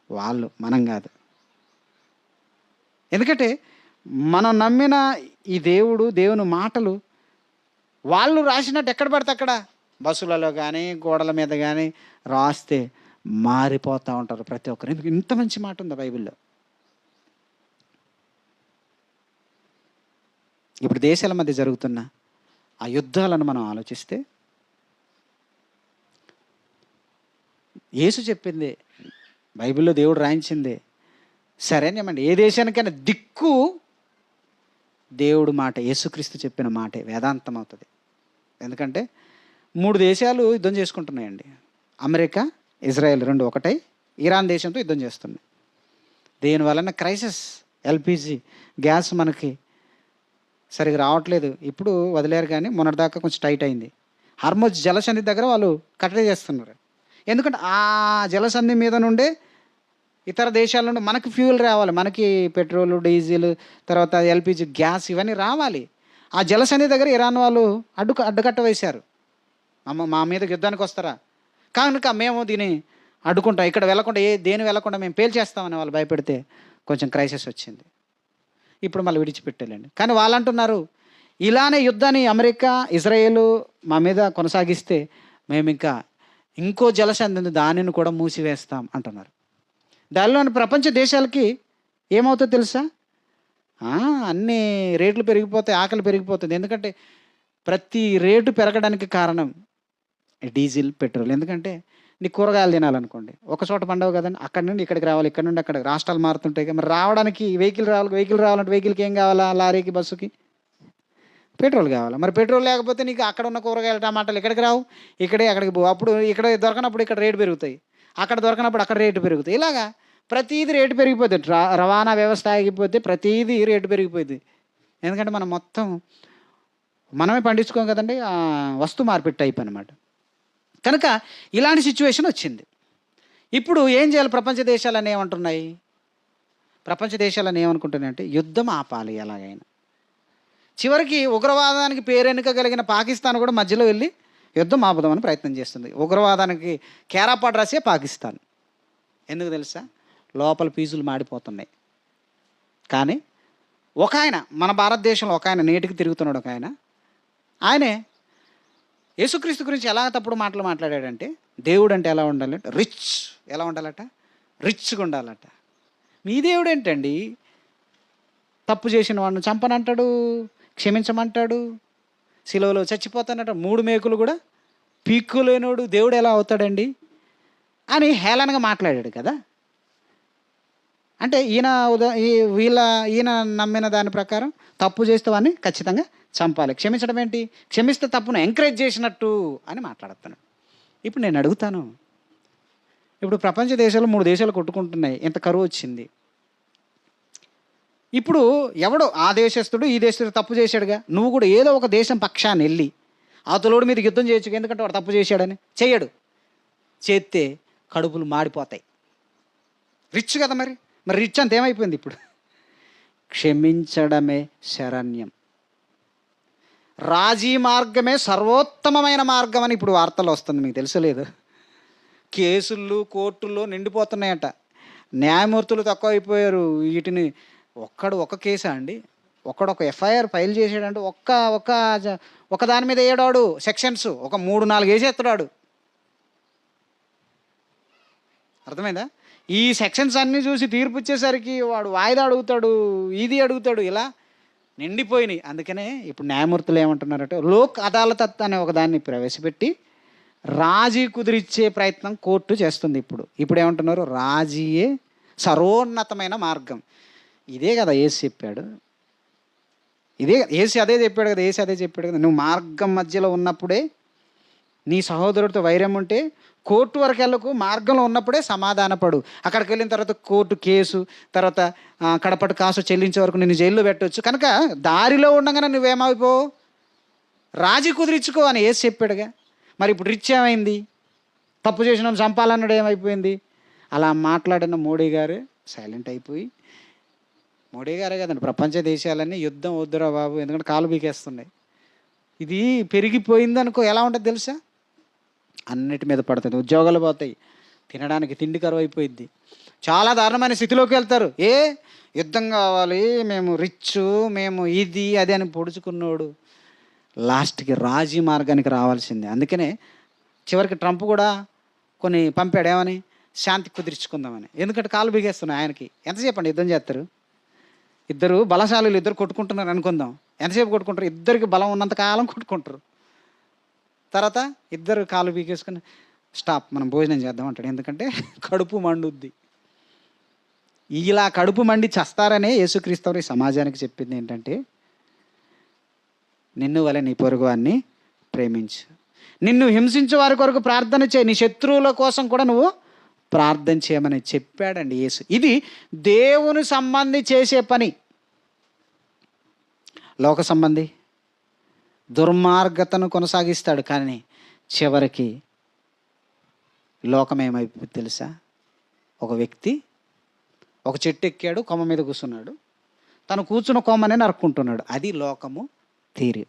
వాళ్ళు, మనం కాదు. ఎందుకంటే మనం నమ్మిన ఈ దేవుని మాటలు వాళ్ళు రాసినట్టు ఎక్కడ పడితే అక్కడ బస్సులలో కానీ గోడల మీద కానీ రాస్తే మారిపోతూ ఉంటారు ప్రతి ఒక్కరు. ఎందుకు ఇంత మంచి మాట ఉందా బైబిల్లో? ఇప్పుడు దేశాల మధ్య జరుగుతున్న ఆ యుద్ధాలను మనం ఆలోచిస్తే యేసు చెప్పిందే, బైబిల్లో దేవుడు రాయించిందే సరేనేమండి. ఏ దేశానికైనా దిక్కు దేవుడు మాట, యేసుక్రీస్తు చెప్పిన మాటే వేదాంతం అవుతుంది. ఎందుకంటే 3 దేశాలు యుద్ధం చేసుకుంటున్నాయండి. అమెరికా, ఇజ్రాయెల్ రెండు ఒకటై ఇరాన్ దేశంతో యుద్ధం చేస్తుంది. దీనివలన క్రైసిస్, ఎల్పిజి గ్యాస్ మనకి సరిగ్గా రావట్లేదు. ఇప్పుడు వదిలేరు, కానీ మొన్నటిదాకా కొంచెం టైట్ అయింది. హార్మోజ్ జలసంధి దగ్గర వాళ్ళు కట్టడి చేస్తున్నారు. ఎందుకంటే ఆ జలసంధి మీద నుండే ఇతర దేశాల నుండి మనకి ఫ్యూయల్ రావాలి, మనకి పెట్రోల్, డీజిల్, తర్వాత ఎల్పిజి గ్యాస్ ఇవన్నీ రావాలి. ఆ జలసంధి దగ్గర ఇరాన్ వాళ్ళు అడ్డుకట్ట వేశారు. మా మీద యుద్ధానికి వస్తారా, కనుక మేము దీన్ని అడ్డుకుంటాం, ఇక్కడ వెళ్ళకుండా దేని వెళ్ళకుండా మేము పేల్చేస్తామని వాళ్ళు భయపెడితే కొంచెం క్రైసిస్ వచ్చింది. ఇప్పుడు మళ్ళీ విడిచిపెట్టేలేండి. కానీ వాళ్ళు అంటున్నారు, ఇలానే యుద్ధాన్ని అమెరికా, ఇజ్రాయేలు మా మీద కొనసాగిస్తే మేము ఇంకో జలసంధి ఉంది, దానిని కూడా మూసివేస్తాం అంటున్నారు. దానిలోని ప్రపంచ దేశాలకి ఏమవుతుందో తెలుసా? అన్ని రేట్లు పెరిగిపోతాయి, ఆకలి పెరిగిపోతుంది. ఎందుకంటే ప్రతి రేటు పెరగడానికి కారణం డీజిల్, పెట్రోల్. ఎందుకంటే నీ కూరగాయలు తినాలనుకోండి, ఒక చోట పండవు కదండి, అక్కడి నుండి ఇక్కడికి రావాలి, ఇక్కడ నుండి అక్కడికి, రాష్ట్రాలు మారుతుంటాయి. మరి రావడానికి వెహికల్ రావాలంటే వెహికల్కి ఏం కావాలా? లారీకి, బస్సుకి పెట్రోల్ కావాలి. మరి పెట్రోల్ లేకపోతే నీకు అక్కడ ఉన్న కూరగాయలు, టమాటాలు ఇక్కడికి రావు, ఇక్కడే అక్కడికి పోవు. అప్పుడు ఇక్కడ దొరకనప్పుడు ఇక్కడ రేటు పెరుగుతాయి, అక్కడ దొరకనప్పుడు అక్కడ రేటు పెరుగుతాయి. ఇలాగా ప్రతీది రేటు పెరిగిపోతుంది. రవాణా వ్యవస్థ ఆగిపోతే ప్రతీది రేటు పెరిగిపోయింది. ఎందుకంటే మనం మొత్తం మనమే పండించుకోం కదండి, వస్తు మార్పిడి టైప్ అనమాట. కనుక ఇలాంటి సిచ్యువేషన్ వచ్చింది. ఇప్పుడు ఏం చేయాలి? ప్రపంచ దేశాలన్నీ ఏమంటున్నాయి? ప్రపంచ దేశాలన్నీ ఏమనుకుంటున్నాయంటే యుద్ధం ఆపాలి ఎలాగైనా. చివరికి ఉగ్రవాదానికి పేరెన్నిక కలిగిన పాకిస్తాన్ కూడా మధ్యలో వెళ్ళి యుద్ధం ఆపుదామని ప్రయత్నం చేస్తుంది. ఉగ్రవాదానికి కేరాపాటు రాసే పాకిస్తాన్. ఎందుకు తెలుసా? లోపల ఫీజులు మాడిపోతున్నాయి. కానీ ఒక ఆయన, మన భారతదేశంలో ఒక ఆయన నేటికి తిరుగుతున్నాడు. ఒక ఆయనే యేసుక్రీస్తు గురించి ఎలా తప్పుడు మాటలు మాట్లాడాడంటే, దేవుడు అంటే ఎలా ఉండాలంటే ఎలా ఉండాలట? రిచ్గా ఉండాలట. మీ దేవుడు ఏంటండి? తప్పు చేసిన వాడిని చంపనంటాడు, క్షమించమంటాడు, సిలువలో చచ్చిపోతానట, 3 మేకులు కూడా పీక్కులేనోడు దేవుడు ఎలా అవుతాడండి అని హేళనగా మాట్లాడాడు కదా. అంటే ఈయన నమ్మిన దాని ప్రకారం తప్పు చేస్తే వాడిని ఖచ్చితంగా చంపాలి. క్షమించడం ఏంటి? క్షమిస్తే తప్పును ఎంకరేజ్ చేసినట్టు అని మాట్లాడుతున్నాడు. ఇప్పుడు నేను అడుగుతాను, ఇప్పుడు ప్రపంచ దేశాలు 3 దేశాలు కొట్టుకుంటున్నాయి, ఇంత కరువు వచ్చింది. ఇప్పుడు ఎవడో ఆ దేశస్తుడు ఈ దేశస్తుడు తప్పు చేశాడుగా, నువ్వు కూడా ఏదో ఒక దేశం పక్షాన్ని వెళ్ళి అవతలోడి మీద యుద్ధం చేయొచ్చు. ఎందుకంటే వాడు తప్పు చేశాడని. చేయడు. చేస్తే కడుపులు మాడిపోతాయి. రిచ్ కదా. మరి రిచ్ అంత ఏమైపోయింది ఇప్పుడు? క్షమించడమే శరణ్యం, రాజీ మార్గమే సర్వోత్తమమైన మార్గం అని ఇప్పుడు వార్తలు వస్తుంది. మీకు తెలుసలేదు? కేసులు కోర్టుల్లో నిండిపోతున్నాయట. న్యాయమూర్తులు తక్కువ అయిపోయారు. వీటిని ఒక కేసా అండి, ఒక ఎఫ్ఐఆర్ ఫైల్ చేసాడంటే ఒక దాని మీద ఏడాడు సెక్షన్స్, ఒక 3-4 వేసేస్తాడు. అర్థమైందా? ఈ సెక్షన్స్ అన్నీ చూసి తీర్పు ఇచ్చేసరికి వాడు వాయిదా అడుగుతాడు, ఇది అడుగుతాడు, ఇలా నిండిపోయినాయి. అందుకనే ఇప్పుడు న్యాయమూర్తులు ఏమంటున్నారంటే లోక్ అదాలత్ అనే ఒక దాన్ని ప్రవేశపెట్టి రాజీ కుదిరిచ్చే ప్రయత్నం కోర్టు చేస్తుంది. ఇప్పుడు ఏమంటున్నారు? రాజీయే సర్వోన్నతమైన మార్గం. ఇదే కదా యేసు చెప్పాడు. యేసు అదే చెప్పాడు కదా. నువ్వు మార్గం మధ్యలో ఉన్నప్పుడే, నీ సహోదరుడితో వైరం ఉంటే కోర్టు వరకు వెళ్ళకు, మార్గంలో ఉన్నప్పుడే సమాధానపడు. అక్కడికి వెళ్ళిన తర్వాత కోర్టు కేసు, తర్వాత కడపటి కాసు చెల్లించే వరకు నిన్ను జైల్లో పెట్టవచ్చు. కనుక దారిలో ఉండగానే నువ్వేమైపోవు? రాజీ కుదిరించుకో అని యేసు చెప్పాడుగా. మరి ఇప్పుడు రిచ్ ఏమైంది? తప్పు చేసిన చంపాలన్నాడు, ఏమైపోయింది? అలా మాట్లాడిన మోడీ గారు సైలెంట్ అయిపోయి మోడీ గారే కదండి, ప్రపంచ దేశాలన్నీ యుద్ధం వద్దురా బాబు, ఎందుకంటే కాలు బీకేస్తున్నాయి. ఇది పెరిగిపోయిందనుకో ఎలా ఉంటుంది తెలుసా? అన్నిటి మీద పడుతుంది, ఉద్యోగాలు పోతాయి, తినడానికి తిండి కరువు అయిపోయింది, చాలా దారుణమైన స్థితిలోకి వెళ్తారు. యుద్ధం కావాలి, మేము రిచ్, మేము ఇది అది అని పొడుచుకున్నాడు లాస్ట్కి రాజీ మార్గానికి రావాల్సిందే. అందుకనే చివరికి ట్రంప్ కూడా కొన్ని పంపాడు, ఏమని? శాంతి కుదిర్చుకుందామని. ఎందుకంటే కాలు బిగేస్తున్నాయి ఆయనకి. ఎంతసేపు అండి యుద్ధం చేస్తారు? ఇద్దరు బలశాలులు, ఇద్దరు కొట్టుకుంటున్నారు అనుకుందాం, ఎంతసేపు కొట్టుకుంటారు? ఇద్దరికి బలం ఉన్నంత కాలం కొట్టుకుంటారు. తర్వాత ఇద్దరు కాలు బీకేసుకుని స్టాప్, మనం భోజనం చేద్దాం అంటాడు. ఎందుకంటే కడుపు మండుద్ది. ఇలా కడుపు మండి చస్తారనే యేసుక్రీస్తు ఈ సమాజానికి చెప్పింది ఏంటంటే, నిన్ను వలె నీ పొరుగువాన్ని ప్రేమించు, నిన్ను హింసించే వారి కొరకు ప్రార్థన చేయి, నీ శత్రువుల కోసం కూడా నువ్వు ప్రార్థన చేయమని చెప్పాడండి యేసు. ఇది దేవుని సంబంధి చేసే పని. లోక సంబంధి దుర్మార్గతను కొనసాగిస్తాడు, కానీ చివరికి లోకం ఏమైపోయింది తెలుసా? ఒక వ్యక్తి ఒక చెట్టు ఎక్కాడు, కొమ్మ మీద కూర్చున్నాడు, తను కూర్చున్న కొమ్మనే నరుక్కుంటున్నాడు. అది లోకము తీరు.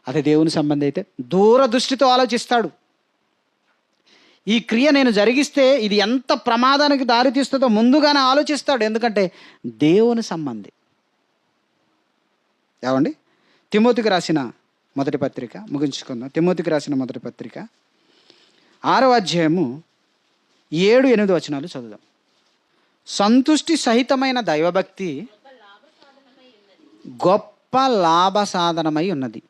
అదే దేవుని సంబంధి అయితే దూరదృష్టితో ఆలోచిస్తాడు. ఈ క్రియ నేను జరిగిస్తే ఇది ఎంత ప్రమాదానికి దారితీస్తుందో ముందుగానే ఆలోచిస్తాడు. ఎందుకంటే దేవుని సంబంధి. ఏమండి? తిమోతికి రాసిన మొదటి పత్రిక ముగించుకుందాం. తిమోతికి రాసిన మొదటి పత్రిక 6వ అధ్యాయము 7-8 వచనాలు చదువుదాం. సంతుష్టి సహితమైన దైవభక్తి గొప్ప లాభ సాధనమై ఉన్నది.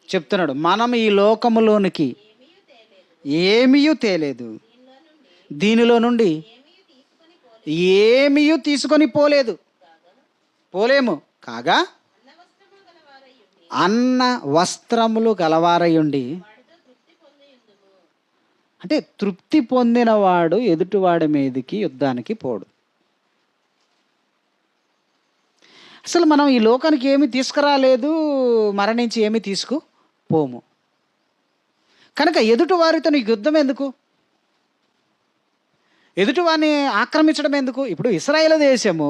చెప్తున్నాడు, మనం ఈ లోకములోనికి ఏమీయూ తేలేదు, దీనిలో నుండి ఏమీయూ తీసుకొని పోలేము కాగా అన్న వస్త్రములు గలవారయుండి, అంటే తృప్తి పొందినవాడు ఎదుటివాడి మీదకి యుద్ధానికి పోడు. అసలు మనం ఈ లోకానికి ఏమి తీసుకురాలేదు, మరణించి ఏమి తీసుకుపోము. కనుక ఎదుటివారితో నీకు యుద్ధం ఎందుకు? ఎదుటివారిని ఆక్రమించడం ఎందుకు? ఇప్పుడు ఇశ్రాయేలు దేశము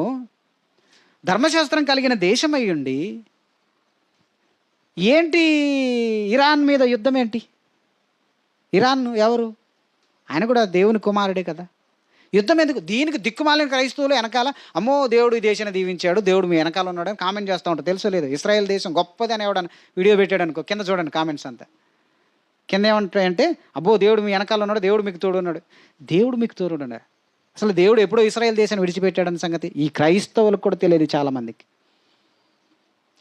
ధర్మశాస్త్రం కలిగిన దేశం అయ్యుండి ఏంటి ఇరాన్ మీద యుద్ధం ఏంటి? ఇరాన్ ఎవరు? ఆయన కూడా దేవుని కుమారుడే కదా. యుద్ధం ఎందుకు? దీనికి దిక్కుమాలిన క్రైస్తవులు వెనకాల అమ్మో దేవుడు ఈ దేశాన్ని దీవించాడు, దేవుడు మీ వెనకాల ఉన్నాడని కామెంట్ చేస్తూ ఉంటారు. తెలుసో లేదు? ఇశ్రాయేల్ దేశం గొప్పది అని ఎవడని వీడియో పెట్టాడు అనుకో, కింద చూడండి కామెంట్స్ అంతా. కింద ఏమంటాయంటే, అబ్బో దేవుడు మీ వెనకాల ఉన్నాడు, దేవుడు మీకు తోడు ఉన్నాడు. దేవుడు మీకు తోడు ఉన్నాడు? అసలు దేవుడు ఎప్పుడో ఇశ్రాయేల్ దేశాన్ని విడిచిపెట్టాడన్న సంగతి ఈ క్రైస్తవులకు కూడా తెలియదు చాలామందికి.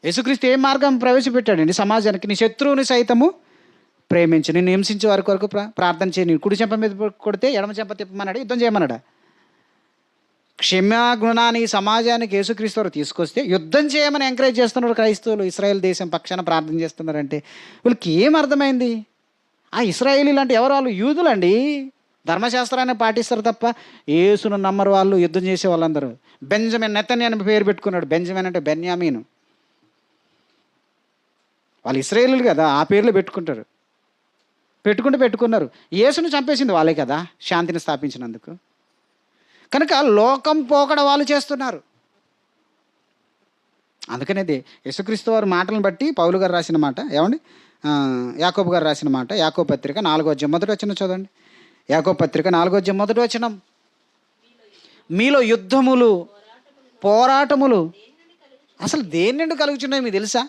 యేసుక్రీస్తు ఏ మార్గం ప్రవేశపెట్టాడండి సమాజానికి? నీ శత్రువుని సైతము ప్రేమించు, నిన్ను హింసించే వారి కొరకు ప్రార్థన చేయి, నీ కుడి చెంప మీద కొడితే ఎడమ చెంప తిప్పమన్నాడు, యుద్ధం చేయమన్నాడా? క్షమాగుణాన్ని సమాజానికి యేసుక్రీస్తు వారు తీసుకొస్తే యుద్ధం చేయమని ఎంకరేజ్ చేస్తున్నారు క్రైస్తవులు. ఇశ్రాయేల్ దేశం పక్షాన ప్రార్థన చేస్తున్నారంటే వీళ్ళకి ఏం అర్థమైంది? ఆ ఇశ్రాయేలీలు అంటే ఎవరు? వాళ్ళు యూదులండి, ధర్మశాస్త్రాన్ని పాటిస్తారు తప్ప యేసును నమ్మరు వాళ్ళు. యుద్ధం చేసే వాళ్ళందరూ బెంజమిన్ నెతన్యాహు అని పేరు పెట్టుకున్నాడు. బెంజమిన్ అంటే బెన్యామీను. వాళ్ళు ఇశ్రాయేలీలు కదా, ఆ పేర్లు పెట్టుకున్నారు. యేసును చంపేసింది వాళ్ళే కదా శాంతిని స్థాపించినందుకు. కనుక లోకం పోకడ వాళ్ళు చేస్తున్నారు. అందుకనేది యేసుక్రీస్తు వారి మాటలను బట్టి పౌలు గారు రాసిన మాట, ఏమండి యాకోబు గారు రాసిన మాట, యాకోబు పత్రిక 4వ అధ్యాయం 1వ వచనం చదవండి. యాకోబు పత్రిక 4వ అధ్యాయం 1వ వచనం, మీలో యుద్ధములు పోరాటములు అసలు దేని నుండి కలుగుతున్నాయి మీకు తెలుసా?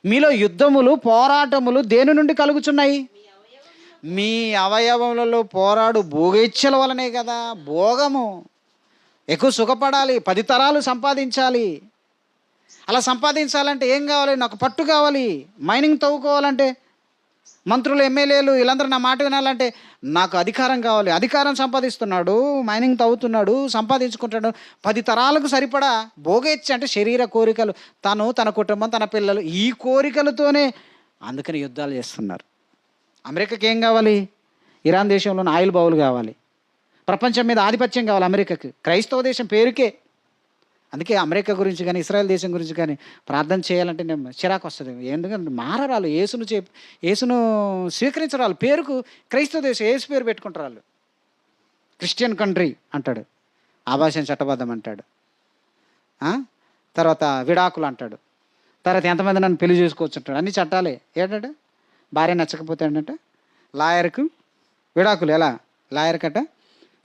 మీలో యుద్ధములు పోరాటములు దేని నుండి కలుగుచున్నాయి? మీ అవయవములలో పోరాడు భోగేచ్ఛల వలనే కదా. భోగము, ఎక్కువ సుఖపడాలి, 10 తరాలు సంపాదించాలి. అలా సంపాదించాలంటే ఏం కావాలి? నాకు పట్టు కావాలి. మైనింగ్ తవ్వుకోవాలంటే మంత్రులు, ఎమ్మెల్యేలు వీళ్ళందరూ నా మాట వినాలంటే నాకు అధికారం కావాలి. అధికారం సంపాదిస్తున్నాడు, మైనింగ్ తవ్వుతున్నాడు, సంపాదించుకుంటాడు. 10 తరాలకు సరిపడా భోగేచ్ఛ అంటే శరీర కోరికలు, తను, తన కుటుంబం, తన పిల్లలు, ఈ కోరికలతోనే అందుకని యుద్ధాలు చేస్తున్నారు. అమెరికాకి ఏం కావాలి? ఇరాన్ దేశంలోని ఆయిల్ బౌల్ కావాలి. ప్రపంచం మీద ఆధిపత్యం కావాలి అమెరికాకి. క్రైస్తవ దేశం పేరుకే. అందుకే అమెరికా గురించి కానీ ఇశ్రాయేల్ దేశం గురించి కానీ ప్రార్థన చేయాలంటే నేను చిరాకు వస్తుంది. ఎందుకంటే మారరాలు, యేసును స్వీకరించరాలు. పేరుకు క్రైస్తవ దేశం యేసు పేరు పెట్టుకుంటారు వాళ్ళు. క్రిస్టియన్ కంట్రీ అంటాడు, ఆభాషణ చట్టబద్ధం అంటాడు, తర్వాత విడాకులు అంటాడు, తర్వాత ఎంతమంది నన్ను పెళ్లి చేసుకోవచ్చు అంటాడు. అన్ని చట్టాలే. ఏంటంటే భార్య నచ్చకపోతే ఏంటంటే లాయర్కు విడాకులు. ఎలా లాయర్ కట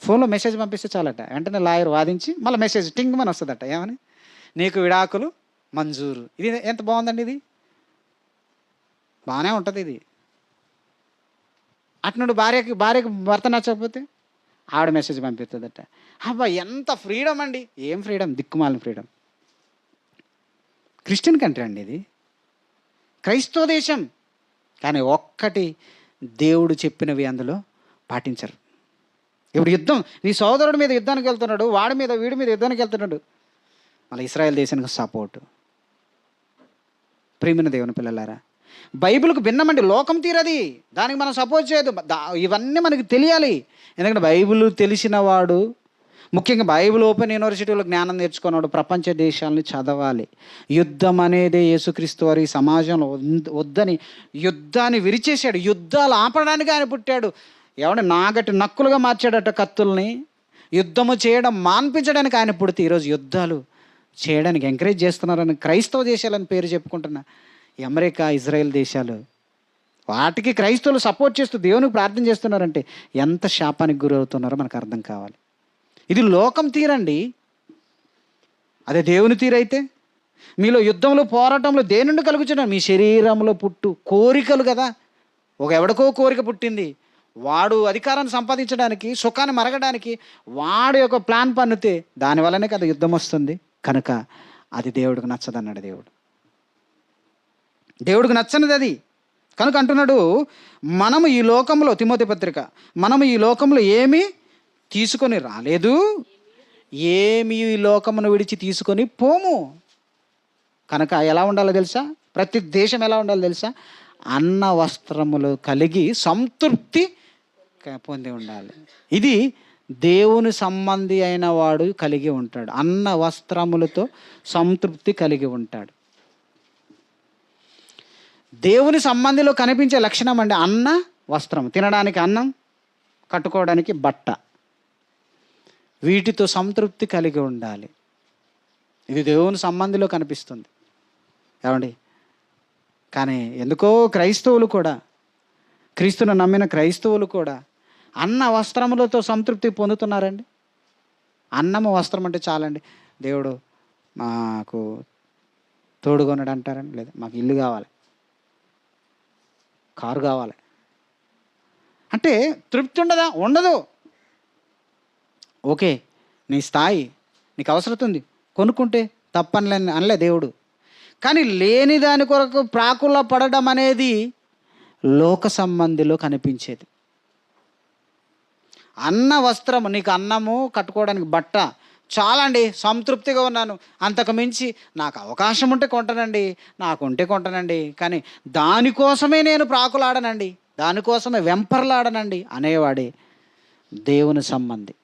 ఫోన్లో మెసేజ్ పంపిస్తే చాలట, వెంటనే లాయర్ వాదించి మళ్ళీ మెసేజ్ టింగ్ అని వస్తుందట, ఏమని, నీకు విడాకులు మంజూరు. ఇది ఎంత బాగుందండి, ఇది బాగానే ఉంటుంది. ఇది అట్నుండి భార్యకి భర్త నచ్చకపోతే ఆవిడ మెసేజ్ పంపిస్తుందట. అబ్బా ఎంత ఫ్రీడమ్ అండి. ఏం ఫ్రీడమ్, దిక్కుమాలిన ఫ్రీడమ్. క్రిస్టియన్ కంట్రీ అండి ఇది, క్రైస్తవ దేశం. కానీ ఒక్కటి దేవుడు చెప్పినవి అందులో పాటించరు. ఇప్పుడు యుద్ధం, నీ సోదరుడి మీద యుద్ధానికి వెళ్తున్నాడు, వాడి మీద వీడి మీద యుద్ధానికి వెళ్తున్నాడు, మళ్ళీ ఇశ్రాయేల్ దేశానికి సపోర్టు. ప్రియమైన దేవుని పిల్లలారా, బైబిల్కు భిన్నమండి, లోకం తీరది, దానికి మనం సపోర్ట్ చేయదు. ఇవన్నీ మనకి తెలియాలి. ఎందుకంటే బైబిల్ తెలిసిన వాడు, ముఖ్యంగా బైబిల్ ఓపెన్ యూనివర్సిటీలో జ్ఞానం నేర్చుకున్నాడు, ప్రపంచ దేశాలని చదవాలి. యుద్ధం అనేది యేసుక్రీస్తు వారి సమాజంలో వద్దని యుద్ధాన్ని విరిచేశాడు. యుద్ధాలు ఆపడానికి ఆయన పుట్టాడు. ఎవడ నాగటి నక్కులుగా మార్చాడట కత్తుల్ని. యుద్ధము చేయడం మాన్పించడానికి ఆయన పుడితే ఈరోజు యుద్ధాలు చేయడానికి ఎంకరేజ్ చేస్తున్నారని క్రైస్తవ దేశాలని పేరు చెప్పుకుంటున్నా అమెరికా, ఇజ్రాయెల్ దేశాలు, వాటికి క్రైస్తవులు సపోర్ట్ చేస్తూ దేవునికి ప్రార్థన చేస్తున్నారంటే ఎంత శాపానికి గురవుతున్నారో మనకు అర్థం కావాలి. ఇది లోకం తీరండి. అదే దేవుని తీరైతే మీలో యుద్ధంలో పోరాటంలో దేని నుండి కలుగుచున్నారు? మీ శరీరంలో పుట్టు కోరికలు కదా. ఎవడికో కోరిక పుట్టింది, వాడు అధికారాన్ని సంపాదించడానికి, సుఖాన్ని మరగడానికి వాడు యొక్క ప్లాన్ పన్నుతే దానివల్లనే కదా యుద్ధం వస్తుంది. కనుక అది దేవుడికి నచ్చదన్నాడు. దేవుడికి నచ్చనిది అది. కనుక అంటున్నాడు, మనము ఈ లోకంలో, తిమోతి పత్రిక, మనము ఈ లోకంలో ఏమీ తీసుకొని రాలేదు, ఏమి ఈ లోకమును విడిచి తీసుకొని పోము. కనుక ఎలా ఉండాలో తెలుసా? ప్రతి దేశం ఎలా ఉండాలో తెలుసా? అన్న వస్త్రములు కలిగి సంతృప్తి పొంది ఉండాలి. ఇది దేవుని సంబంధి అయిన వాడు కలిగి ఉంటాడు. అన్న వస్త్రములతో సంతృప్తి కలిగి ఉంటాడు. దేవుని సంబంధిలో కనిపించే లక్షణం అండి అన్న వస్త్రం. తినడానికి అన్నం, కట్టుకోవడానికి బట్ట, వీటితో సంతృప్తి కలిగి ఉండాలి. ఇది దేవుని సంబంధిలో కనిపిస్తుంది. ఏమండి, కానీ ఎందుకో క్రైస్తవులు కూడా, క్రీస్తును నమ్మిన క్రైస్తవులు కూడా అన్న వస్త్రములతో సంతృప్తి పొందుతున్నారండి. అన్నము వస్త్రం అంటే చాలండి, దేవుడు మాకు తోడుగొనడు అంటారండి. లేదా మాకు ఇల్లు కావాలి, కారు కావాలి అంటే తృప్తి ఉండదా? ఉండదు. ఓకే, నీ స్థాయి, నీకు అవసరం ఉంది, కొనుక్కుంటే తప్పని అనలే దేవుడు. కానీ లేని దాని కొరకు ప్రాకుల పడడం అనేది లోక సంబంధిలో కనిపించేది. అన్న వస్త్రము, నీకు అన్నము, కట్టుకోవడానికి బట్ట చాలండి, సంతృప్తిగా ఉన్నాను, అంతకు మించి నాకు అవకాశం ఉంటే కొంటానండి, నాకుంటే కొంటానండి, కానీ దానికోసమే నేను ప్రాకులాడనండి, దానికోసమే వెంపర్లాడనండి అనేవాడే దేవుని సంబంధి.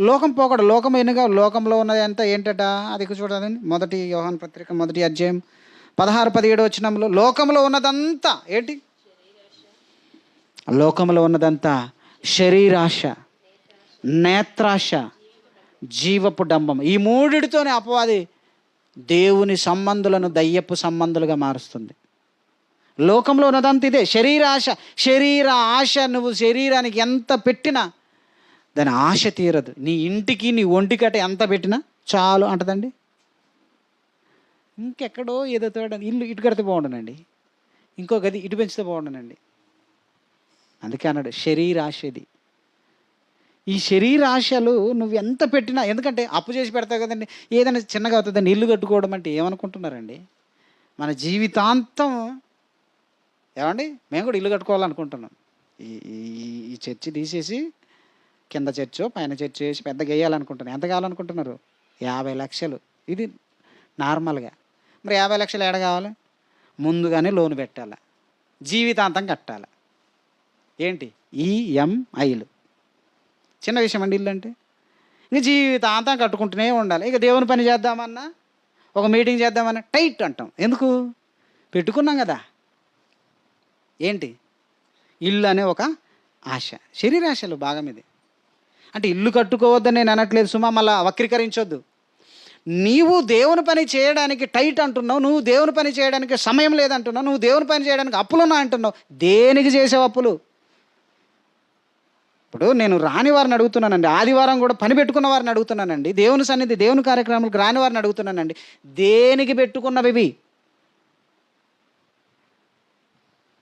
లోకం పోకడ, లోకం ఎనుగా లోకంలో ఉన్నది అంతా ఏంటట? అది చూడండి, 1 యోహాను పత్రిక 1వ అధ్యాయం 16-17 వచనంలో లోకంలో ఉన్నదంతా ఏంటి? లోకంలో ఉన్నదంతా శరీరాశ, నేత్రాశ, జీవపు డంబం. ఈ మూడిటితోనే అపవాది దేవుని సంబంధులను దయ్యపు సంబంధులుగా మారుస్తుంది. లోకంలో ఉన్నదంతా ఇదే, శరీరాశ. శరీర ఆశ, నువ్వు శరీరానికి ఎంత పెట్టినా దాని ఆశ తీరదు. నీ ఇంటికి, నీ ఒంటికట ఎంత పెట్టినా చాలు అంటదండి. ఇంకెక్కడో ఏదో తోడ, ఇల్లు ఇటు కడితే బాగుండనండి, ఇంకో గది ఇటు పెంచితే బాగుండనండి. అందుకే అన్నాడు శరీరాశ. ఇది ఈ శరీరాశలు నువ్వు ఎంత పెట్టినా, ఎందుకంటే అప్పు చేసి పెడతావు కదండి, ఏదైనా చిన్నగా అవుతుందండి. ఇల్లు కట్టుకోవడం అంటే ఏమనుకుంటున్నారండి? మన జీవితాంతం ఏమండి, మేము కూడా ఇల్లు కట్టుకోవాలనుకుంటున్నాం. ఈ చర్చి తీసేసి కింద చర్చో పైన చర్చ్ వేసి పెద్దగా వేయాలనుకుంటున్నాను. ఎంత కావాలనుకుంటున్నారు? 50 లక్షలు. ఇది నార్మల్గా. మరి 50 లక్షలు ఏడ కావాలి? ముందుగానే లోన్ పెట్టాలి, జీవితాంతం కట్టాలి. ఏంటి? ఈఎంఐలు. చిన్న విషయం అండి ఇల్లు అంటే. ఇంక జీవితాంతం కట్టుకుంటూనే ఉండాలి. ఇక దేవుని పని చేద్దామన్నా, ఒక మీటింగ్ చేద్దామన్నా టైట్ అంటాం. ఎందుకు? పెట్టుకున్నాం కదా. ఏంటి? ఇల్లు అనే ఒక ఆశ, శరీరాశలు భాగం ఇది. అంటే ఇల్లు కట్టుకోవద్దని నేను అనట్లేదు సుమా, మళ్ళీ వక్రీకరించొద్దు. నీవు దేవుని పని చేయడానికి టైట్ అంటున్నావు, నువ్వు దేవుని పని చేయడానికి సమయం లేదంటున్నావు, నువ్వు దేవుని పని చేయడానికి అప్పులున్నా అంటున్నావు. దేనికి చేసావు అప్పులు? ఇప్పుడు నేను రాని వారిని అడుగుతున్నానండి, ఆదివారం కూడా పని పెట్టుకున్న వారిని అడుగుతున్నానండి, దేవుని సన్నిధి దేవుని కార్యక్రమాలకు రాని వారిని అడుగుతున్నానండి, దేనికి పెట్టుకున్నవి ఇవి?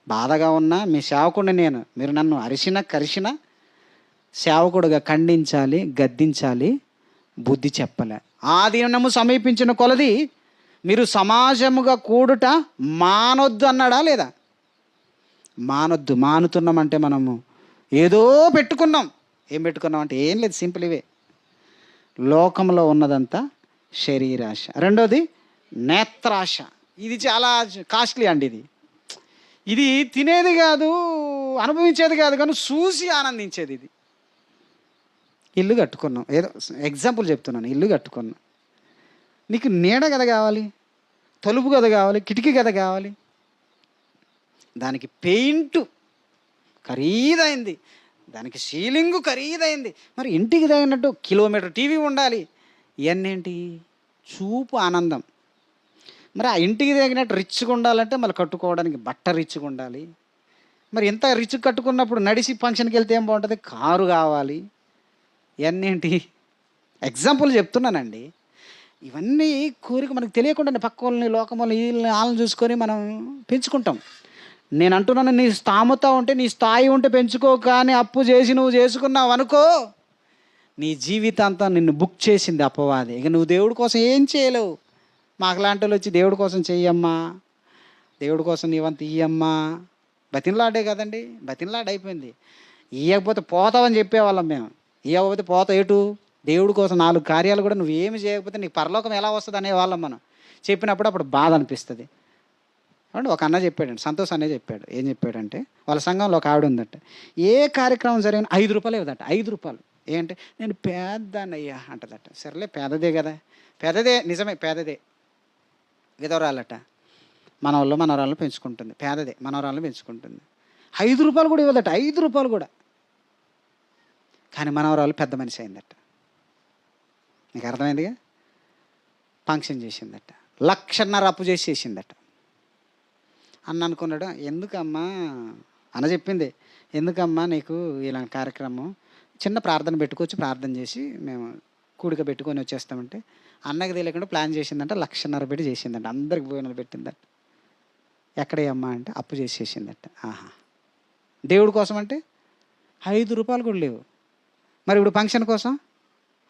బాధగా ఉన్నా మీ సేవకుడిని నేను, మీరు నన్ను అరిసినా కరిసినా సేవకుడుగా ఖండించాలి, గద్దించాలి, బుద్ధి చెప్పలే. ఆ దినము సమీపించిన కొలది మీరు సమాజముగా కూడుట మానొద్దు అన్నాడా లేదా? మానొద్దు. మానుతున్నామంటే మనము ఏదో పెట్టుకున్నాం. ఏం పెట్టుకున్నాం అంటే ఏం లేదు, సింపుల్ ఇవే. లోకంలో ఉన్నదంతా శరీరాశ. రెండోది నేత్రాశ. ఇది చాలా కాస్ట్లీ అండి. ఇది తినేది కాదు, అనుభవించేది కాదు, కానీ చూసి ఆనందించేది. ఇది ఇల్లు కట్టుకున్నాం, ఏదో ఎగ్జాంపుల్ చెప్తున్నాను, ఇల్లు కట్టుకున్నాం. నీకు నీడ గద కావాలి, తలుపు గద కావాలి, కిటికీ గద కావాలి, దానికి పెయింటు ఖరీదైంది, దానికి సీలింగు ఖరీదైంది. మరి ఇంటికి తగినట్టు కిలోమీటర్ టీవీ ఉండాలి. ఇవన్నేంటి? చూపు ఆనందం. మరి ఆ ఇంటికి తగినట్టు రిచ్గా ఉండాలంటే మళ్ళీ కట్టుకోవడానికి బట్ట రిచ్గా ఉండాలి. మరి ఎంత రిచ్ కట్టుకున్నప్పుడు నడిచి ఫంక్షన్కి వెళ్తే ఏం బాగుంటుంది? కారు కావాలి. ఇవన్నేంటి? ఎగ్జాంపుల్ చెప్తున్నానండి. ఇవన్నీ కోరిక మనకు తెలియకుండా పక్క వాళ్ళని, లోకం వీళ్ళని వాళ్ళని చూసుకొని మనం పెంచుకుంటాం. నేను అంటున్నాను, నీ స్థామత ఉంటే, నీ స్థాయి ఉంటే పెంచుకో, కానీ అప్పు చేసి నువ్వు చేసుకున్నావు అనుకో, నీ జీవితాంతం నిన్ను బుక్ చేసింది అపవాది. ఇక నువ్వు దేవుడి కోసం ఏం చేయలేవు. మాకు లాంటి వాళ్ళు వచ్చి దేవుడి కోసం చెయ్యమ్మా, దేవుడి కోసం నీవంత ఇయ్యమ్మా, బతిన్లాడే కదండి, బతిన్లాడ్ అయిపోయింది. ఇవ్వకపోతే పోతావని చెప్పేవాళ్ళం మేము. ఇవ్వకపోతే పోతావు ఎటు? దేవుడి కోసం 4 కార్యాలు కూడా నువ్వు ఏమి చేయకపోతే నీకు పరలోకం ఎలా వస్తుంది అనేవాళ్ళం మనం. చెప్పినప్పుడు అప్పుడు బాధ అనిపిస్తుంది. అంటే ఒక అన్న చెప్పాడండి, సంతోష్ అనే చెప్పాడు. ఏం చెప్పాడంటే, వాళ్ళ సంఘంలో ఒక ఆవిడ ఉందట, ఏ కార్యక్రమం జరిగిన 5 రూపాయలు ఇవ్వదట. 5 రూపాయలు ఏంటంటే, నేను పేదన్నయ్యా అంటదట. సరేలే, పేదదే కదా, పేదదే, నిజమే పేదదే, విధవరాలట, మనవరాలను పెంచుకుంటుంది, పేదదే మనవరాలను పెంచుకుంటుంది. 5 రూపాయలు కూడా ఇవ్వదట, 5 రూపాయలు కూడా. కానీ మనవరాలు పెద్ద మనిషి అయిందట. నీకు అర్థమైందిగా? ఫంక్షన్ చేసిందట, 1,50,000 అప్పు చేసి చేసిందట. అన్న అనుకున్నాడు, ఎందుకమ్మా అన్న చెప్పింది, ఎందుకమ్మా నీకు ఇలాంటి కార్యక్రమం, చిన్న ప్రార్థన పెట్టుకోవచ్చు, ప్రార్థన చేసి మేము కూడిక పెట్టుకొని వచ్చేస్తామంటే, అన్నకి తెలియకుండా ప్లాన్ చేసిందంట, 1,50,000 పెట్టి చేసిందంట, అందరికి భోజనాలు పెట్టిందట. ఎక్కడేయమ్మా అంటే అప్పు చేసి చేసిందట. ఆహా, దేవుడి కోసం అంటే 5 రూపాయలు కూడా లేవు. మరి ఇప్పుడు ఫంక్షన్ కోసం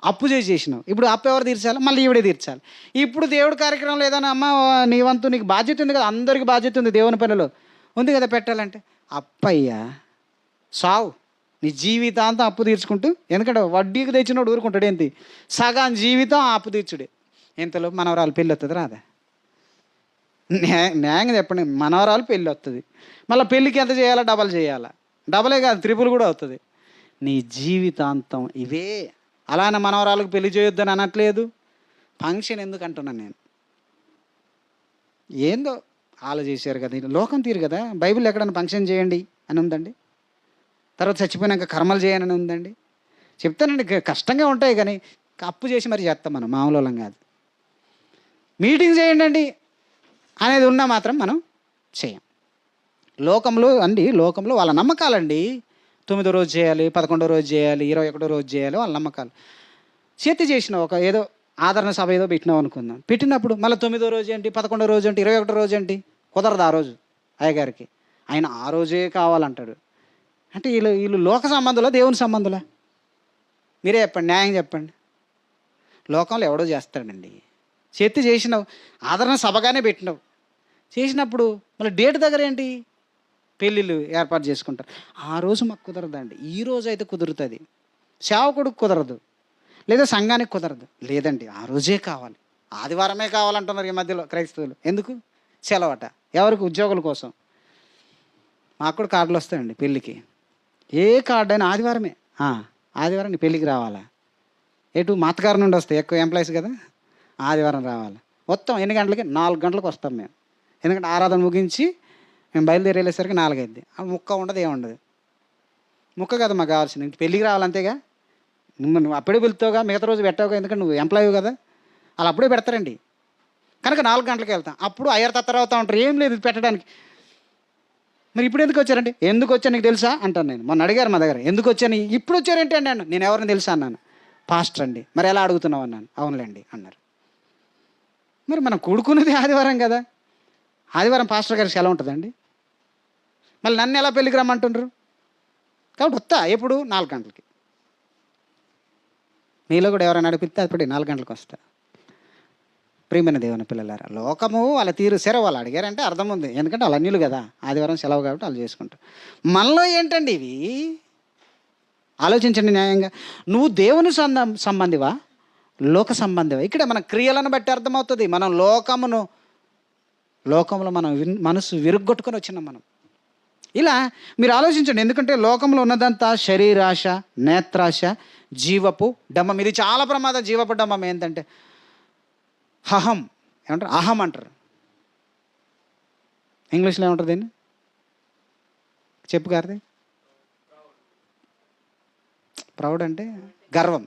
అప్పు చేసి చేసినావు, ఇప్పుడు అప్పు ఎవరు తీర్చాలి? మళ్ళీ ఈవిడే తీర్చాలి. ఇప్పుడు దేవుడి కార్యక్రమం లేదని, అమ్మ నీ వంతు, నీకు బాధ్యత ఉంది కదా, అందరికీ బాధ్యత ఉంది దేవుని పనిలో ఉంది కదా పెట్టాలంటే, అప్పయ్యా సావు, నీ జీవితాంతం అప్పు తీర్చుకుంటూ, ఎందుకంటే వడ్డీకి తెచ్చినోడు ఊరుకుంటాడు ఏంటి, సగం జీవితం అప్పు తీర్చుడే. ఇంతలో మనవరాలు పెళ్ళి వస్తుంది రాదా? న్యాయంగా చెప్పండి, మనవరాలు పెళ్ళి వస్తుంది, మళ్ళీ పెళ్ళికి ఎంత చేయాలా? డబల్ చేయాలా? డబలే కాదు, త్రిపుల్ కూడా అవుతుంది. నీ జీవితాంతం ఇవే. అలానే మనవరాలకు పెళ్లి చేయొద్దని అనట్లేదు, ఫంక్షన్ ఎందుకు అంటున్నాను నేను. ఏందో వాళ్ళు చేశారు కదా, లోకం తీరు కదా. బైబిల్ ఎక్కడన్నా ఫంక్షన్ చేయండి అని ఉందండి? తర్వాత చచ్చిపోయినాక కర్మలు చేయని ఉందండి? చెప్తానండి, కష్టంగా ఉంటాయి, కానీ అప్పు చేసి మరి చేస్తాం మనం, మామూలు వాళ్ళం కాదు. మీటింగ్ చేయండి అనేది ఉన్నా మాత్రం మనం చేయం. లోకంలో వాళ్ళ నమ్మకాలండి. 9వ రోజు చేయాలి, 11వ రోజు చేయాలి, 21వ రోజు చేయాలి, వాళ్ళ నమ్మకాలు. చేతి చేసిన ఒక ఏదో ఆదరణ సభ ఏదో పెట్టినావు అనుకుందాం, పెట్టినప్పుడు మళ్ళీ 9వ రోజు ఏంటి, 11వ రోజు ఏంటి, 21వ రోజు ఏంటి? కుదరదు ఆ రోజు అయ్యగారికి. ఆయన ఆ రోజే కావాలంటాడు. అంటే వీళ్ళు లోక సంబంధులా, దేవుని సంబంధులా? మీరే చెప్పండి, న్యాయం చెప్పండి. లోకంలో ఎవడో చేస్తాడండి. చేతి చేసినావు, ఆదరణ సభగానే పెట్టినావు, చేసినప్పుడు మళ్ళీ డేట్ దగ్గర ఏంటి, పెళ్ళిళ్ళు ఏర్పాటు చేసుకుంటారు. ఆ రోజు మాకు కుదరదండి, ఈ రోజు అయితే కుదురుతుంది. సేవకుడికి కుదరదు, లేదా సంఘానికి కుదరదు, లేదండి ఆ రోజే కావాలి, ఆదివారమే కావాలంటున్నారు ఈ మధ్యలో క్రైస్తవులు. ఎందుకు? సెలవట. ఎవరికి? ఉద్యోగుల కోసం. మాకు కూడా కార్డులు వస్తాయండి పెళ్ళికి. ఏ కార్డు అయినా ఆదివారమే, ఆదివారం నీ పెళ్ళికి రావాలా? ఎటు మా అత్తగారి నుండి వస్తాయి, ఎక్కువ ఎంప్లాయీస్ కదా, ఆదివారం రావాలి. మొత్తం ఎన్ని గంటలకి? 4 గంటలకు వస్తాం మేము. ఎందుకంటే ఆరాధన ముగించి మేము బయలుదేరి వెళ్ళేసరికి 4 అయింది. ముక్క ఉండదు, ఏముండదు. ముక్క కదా మాకు కావాల్సింది, ఇంక పెళ్ళికి రావాలంతేగా. నువ్వు అప్పుడే వెళ్తావుగా, మిగతా రోజు పెట్టావుగా, ఎందుకంటే నువ్వు ఎంప్లాయీ కదా. అలా అప్పుడే పెడతారండి. కనుక 4 గంటలకు వెళ్తాం, అప్పుడు అయ్యారు తత్తర అవుతా ఉంటారు, ఏం లేదు ఇది పెట్టడానికి. మరి ఇప్పుడు ఎందుకు వచ్చారండి? ఎందుకు వచ్చా నీకు తెలుసా అంటాను నేను. మొన్న అడిగారు మా దగ్గర, ఎందుకు వచ్చాను ఇప్పుడు వచ్చారేంటి అన్నాను. నేను ఎవరిని తెలుసా అన్నాను. పాస్టర్ అండి. మరి ఎలా అడుగుతున్నావు అన్నాను. అవునులేండి అన్నారు. మరి మనం కూడుకున్నది ఆదివారం కదా, ఆదివారం పాస్టర్ గారికి సెలవు ఉంటుందండి. మళ్ళీ నన్ను ఎలా పెళ్ళికి రమ్మంటుండ్రు? కాబట్టి వస్తా ఎప్పుడు 4 గంటలకి. మీలో కూడా ఎవరైనా నడిపిస్తే అప్పుడే 4 గంటలకు వస్తా. ప్రియమైన దేవుని పిల్లలారా, లోకము వాళ్ళ తీరు సరే, వాళ్ళు అడిగారంటే అర్థం ఉంది, ఎందుకంటే వాళ్ళు అన్యులు కదా, ఆదివారం సెలవు కాబట్టి వాళ్ళు చేసుకుంటారు. మనలో ఏంటండి ఇవి? ఆలోచించండి న్యాయంగా. నువ్వు దేవుని సంబంధివా, లోక సంబంధివా? ఇక్కడ మన క్రియలను బట్టి అర్థమవుతుంది. మనం లోకంలో మనం మనసు విరుగ్గొట్టుకొని వచ్చినాం మనం. ఇలా మీరు ఆలోచించండి. ఎందుకంటే లోకంలో ఉన్నదంతా శరీరాశ, నేత్రాశ, జీవపు డమ్మం. ఇది చాలా ప్రమాదం. జీవపు డమ్మం ఏంటంటే అహం. ఏమంటారు? అహం అంటారు. ఇంగ్లీష్లో ఏమంటారు దీన్ని? చెప్పు గారిది. ప్రౌడ్ అంటే గర్వం.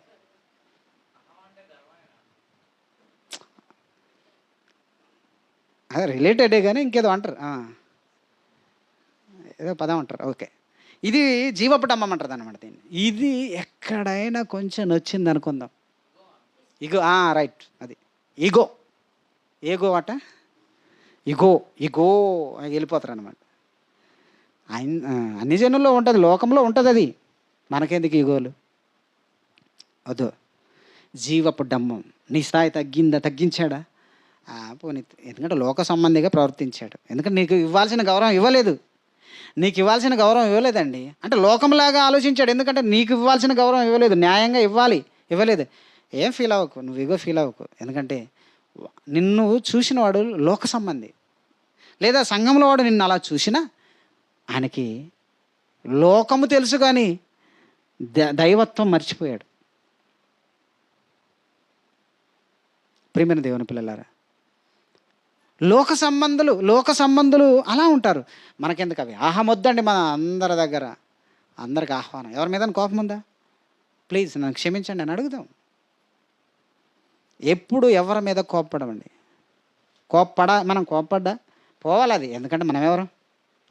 అదే రిలేటెడే కానీ ఇంకేదో అంటారు, ఏదో పదం అంటారు. ఓకే, ఇది జీవపటమ్మం అంటారు అనమాట దీన్ని. ఇది ఎక్కడైనా కొంచెం నచ్చింది అనుకుందాం, ఇగో రైట్, అది ఈగో. ఏగో అట ఇగో వెళ్ళిపోతారు అనమాట. అన్ని జనుల్లో ఉంటుంది, లోకంలో ఉంటుంది అది. మనకెందుకు ఈగోలు? వద్దు. జీవపు డమ్మం. నీ స్థాయి తగ్గించాడా? పోనీ, ఎందుకంటే లోక సంబంధిగా ప్రవర్తించాడు. ఎందుకంటే నీకు ఇవ్వాల్సిన గౌరవం ఇవ్వలేదు. నీకు ఇవ్వాల్సిన గౌరవం ఇవ్వలేదండి. అంటే లోకంలాగా ఆలోచించాడు. ఎందుకంటే నీకు ఇవ్వాల్సిన గౌరవం ఇవ్వలేదు, న్యాయంగా ఇవ్వలేదు. ఏం ఫీల్ అవ్వకు, నువ్వు ఇగో ఫీల్ అవ్వకు. ఎందుకంటే నిన్ను చూసిన వాడు లోక సంబంధి, లేదా సంఘంలో వాడు నిన్ను అలా చూసినా ఆయనకి లోకము తెలుసు కానీ దైవత్వం మర్చిపోయాడు. ప్రియమైన దేవుని పిల్లలారా, లోక సంబంధులు అలా ఉంటారు. మనకెందుకు అవి? వద్దండి. మన అందరి దగ్గర అందరికి ఆహ్వానం. ఎవరి మీద కోపం ఉందా? ప్లీజ్ నన్ను క్షమించండి అని అడుగుదాం. ఎప్పుడు ఎవరి మీద కోప్పడమండి. మనం కోప్పడ్డా పోవాలి అది. ఎందుకంటే మనం ఎవరు?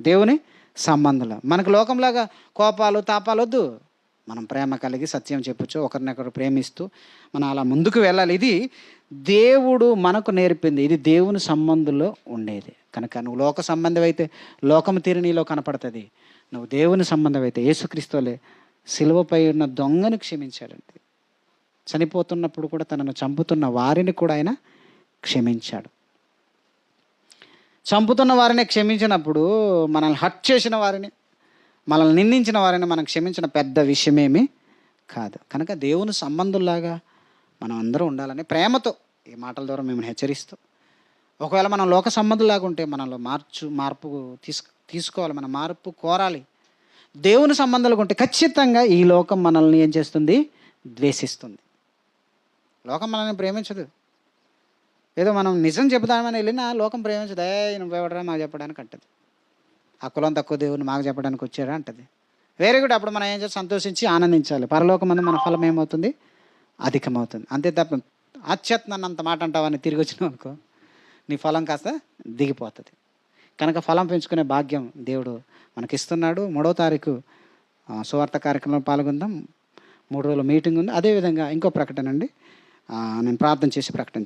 దేవుని సంబంధులు. మనకు లోకంలాగా కోపాలు తాపాలు వద్దు. మనం ప్రేమ కలిగి సత్యం చెప్పచ్చు, ఒకరినొకరు ప్రేమిస్తూ మనం అలా ముందుకు వెళ్ళాలి. ఇది దేవుడు మనకు నేర్పింది. ఇది దేవుని సంబంధంలో ఉండేది. కనుక నువ్వు లోక సంబంధం అయితే లోకము తీరు నీలో కనపడుతుంది. నువ్వు దేవుని సంబంధం అయితే యేసుక్రీస్తులే సిలువపై ఉన్న దొంగను క్షమించాడండి. చనిపోతున్నప్పుడు కూడా తనను చంపుతున్న వారిని కూడా ఆయన క్షమించాడు. చంపుతున్న వారిని క్షమించినప్పుడు మనల్ని హర్ట్ చేసిన వారిని, మనల్ని నిందించిన వారిని మనం క్షమించిన పెద్ద విషయమేమీ కాదు. కనుక దేవుని సంబంధుల్లాగా మనం అందరూ ఉండాలని ప్రేమతో ఈ మాటల ద్వారా మేము హెచ్చరిస్తూ, ఒకవేళ మనం లోక సంబంధులాగా ఉంటే మనలో మార్పు తీసుకోవాలి, మన మార్పు కోరాలి. దేవుని సంబంధాలుగా ఉంటే ఖచ్చితంగా ఈ లోకం మనల్ని ఏం చేస్తుంది? ద్వేషిస్తుంది. లోకం మనల్ని ప్రేమించదు. ఏదో మనం నిజం చెబుదామని వెళ్ళినా లోకం ప్రేమించదు. నువ్వెవడరా మాకు చెప్పడానికి అంటది. ఆ కులం తక్కువ దేవుని మాకు చెప్పడానికి వచ్చాడా అంటది. Very good. అప్పుడు మనం ఏం చేసి సంతోషించి ఆనందించాలి. పరలోకమందు మన ఫలం ఏమవుతుంది? అధికమవుతుంది. అంతే తప్ప నన్నంత మాట అంటావని తిరిగి వచ్చినావు అనుకో, నీ ఫలం కాస్త దిగిపోతుంది. కనుక ఫలం పెంచుకునే భాగ్యం దేవుడు మనకిస్తున్నాడు. 3వ తారీఖు సువార్త కార్యక్రమంలో పాల్గొందాం. 3 రోజుల మీటింగ్ ఉంది. అదేవిధంగా ఇంకో ప్రకటన అండి, నేను ప్రార్థన చేసి ప్రకటన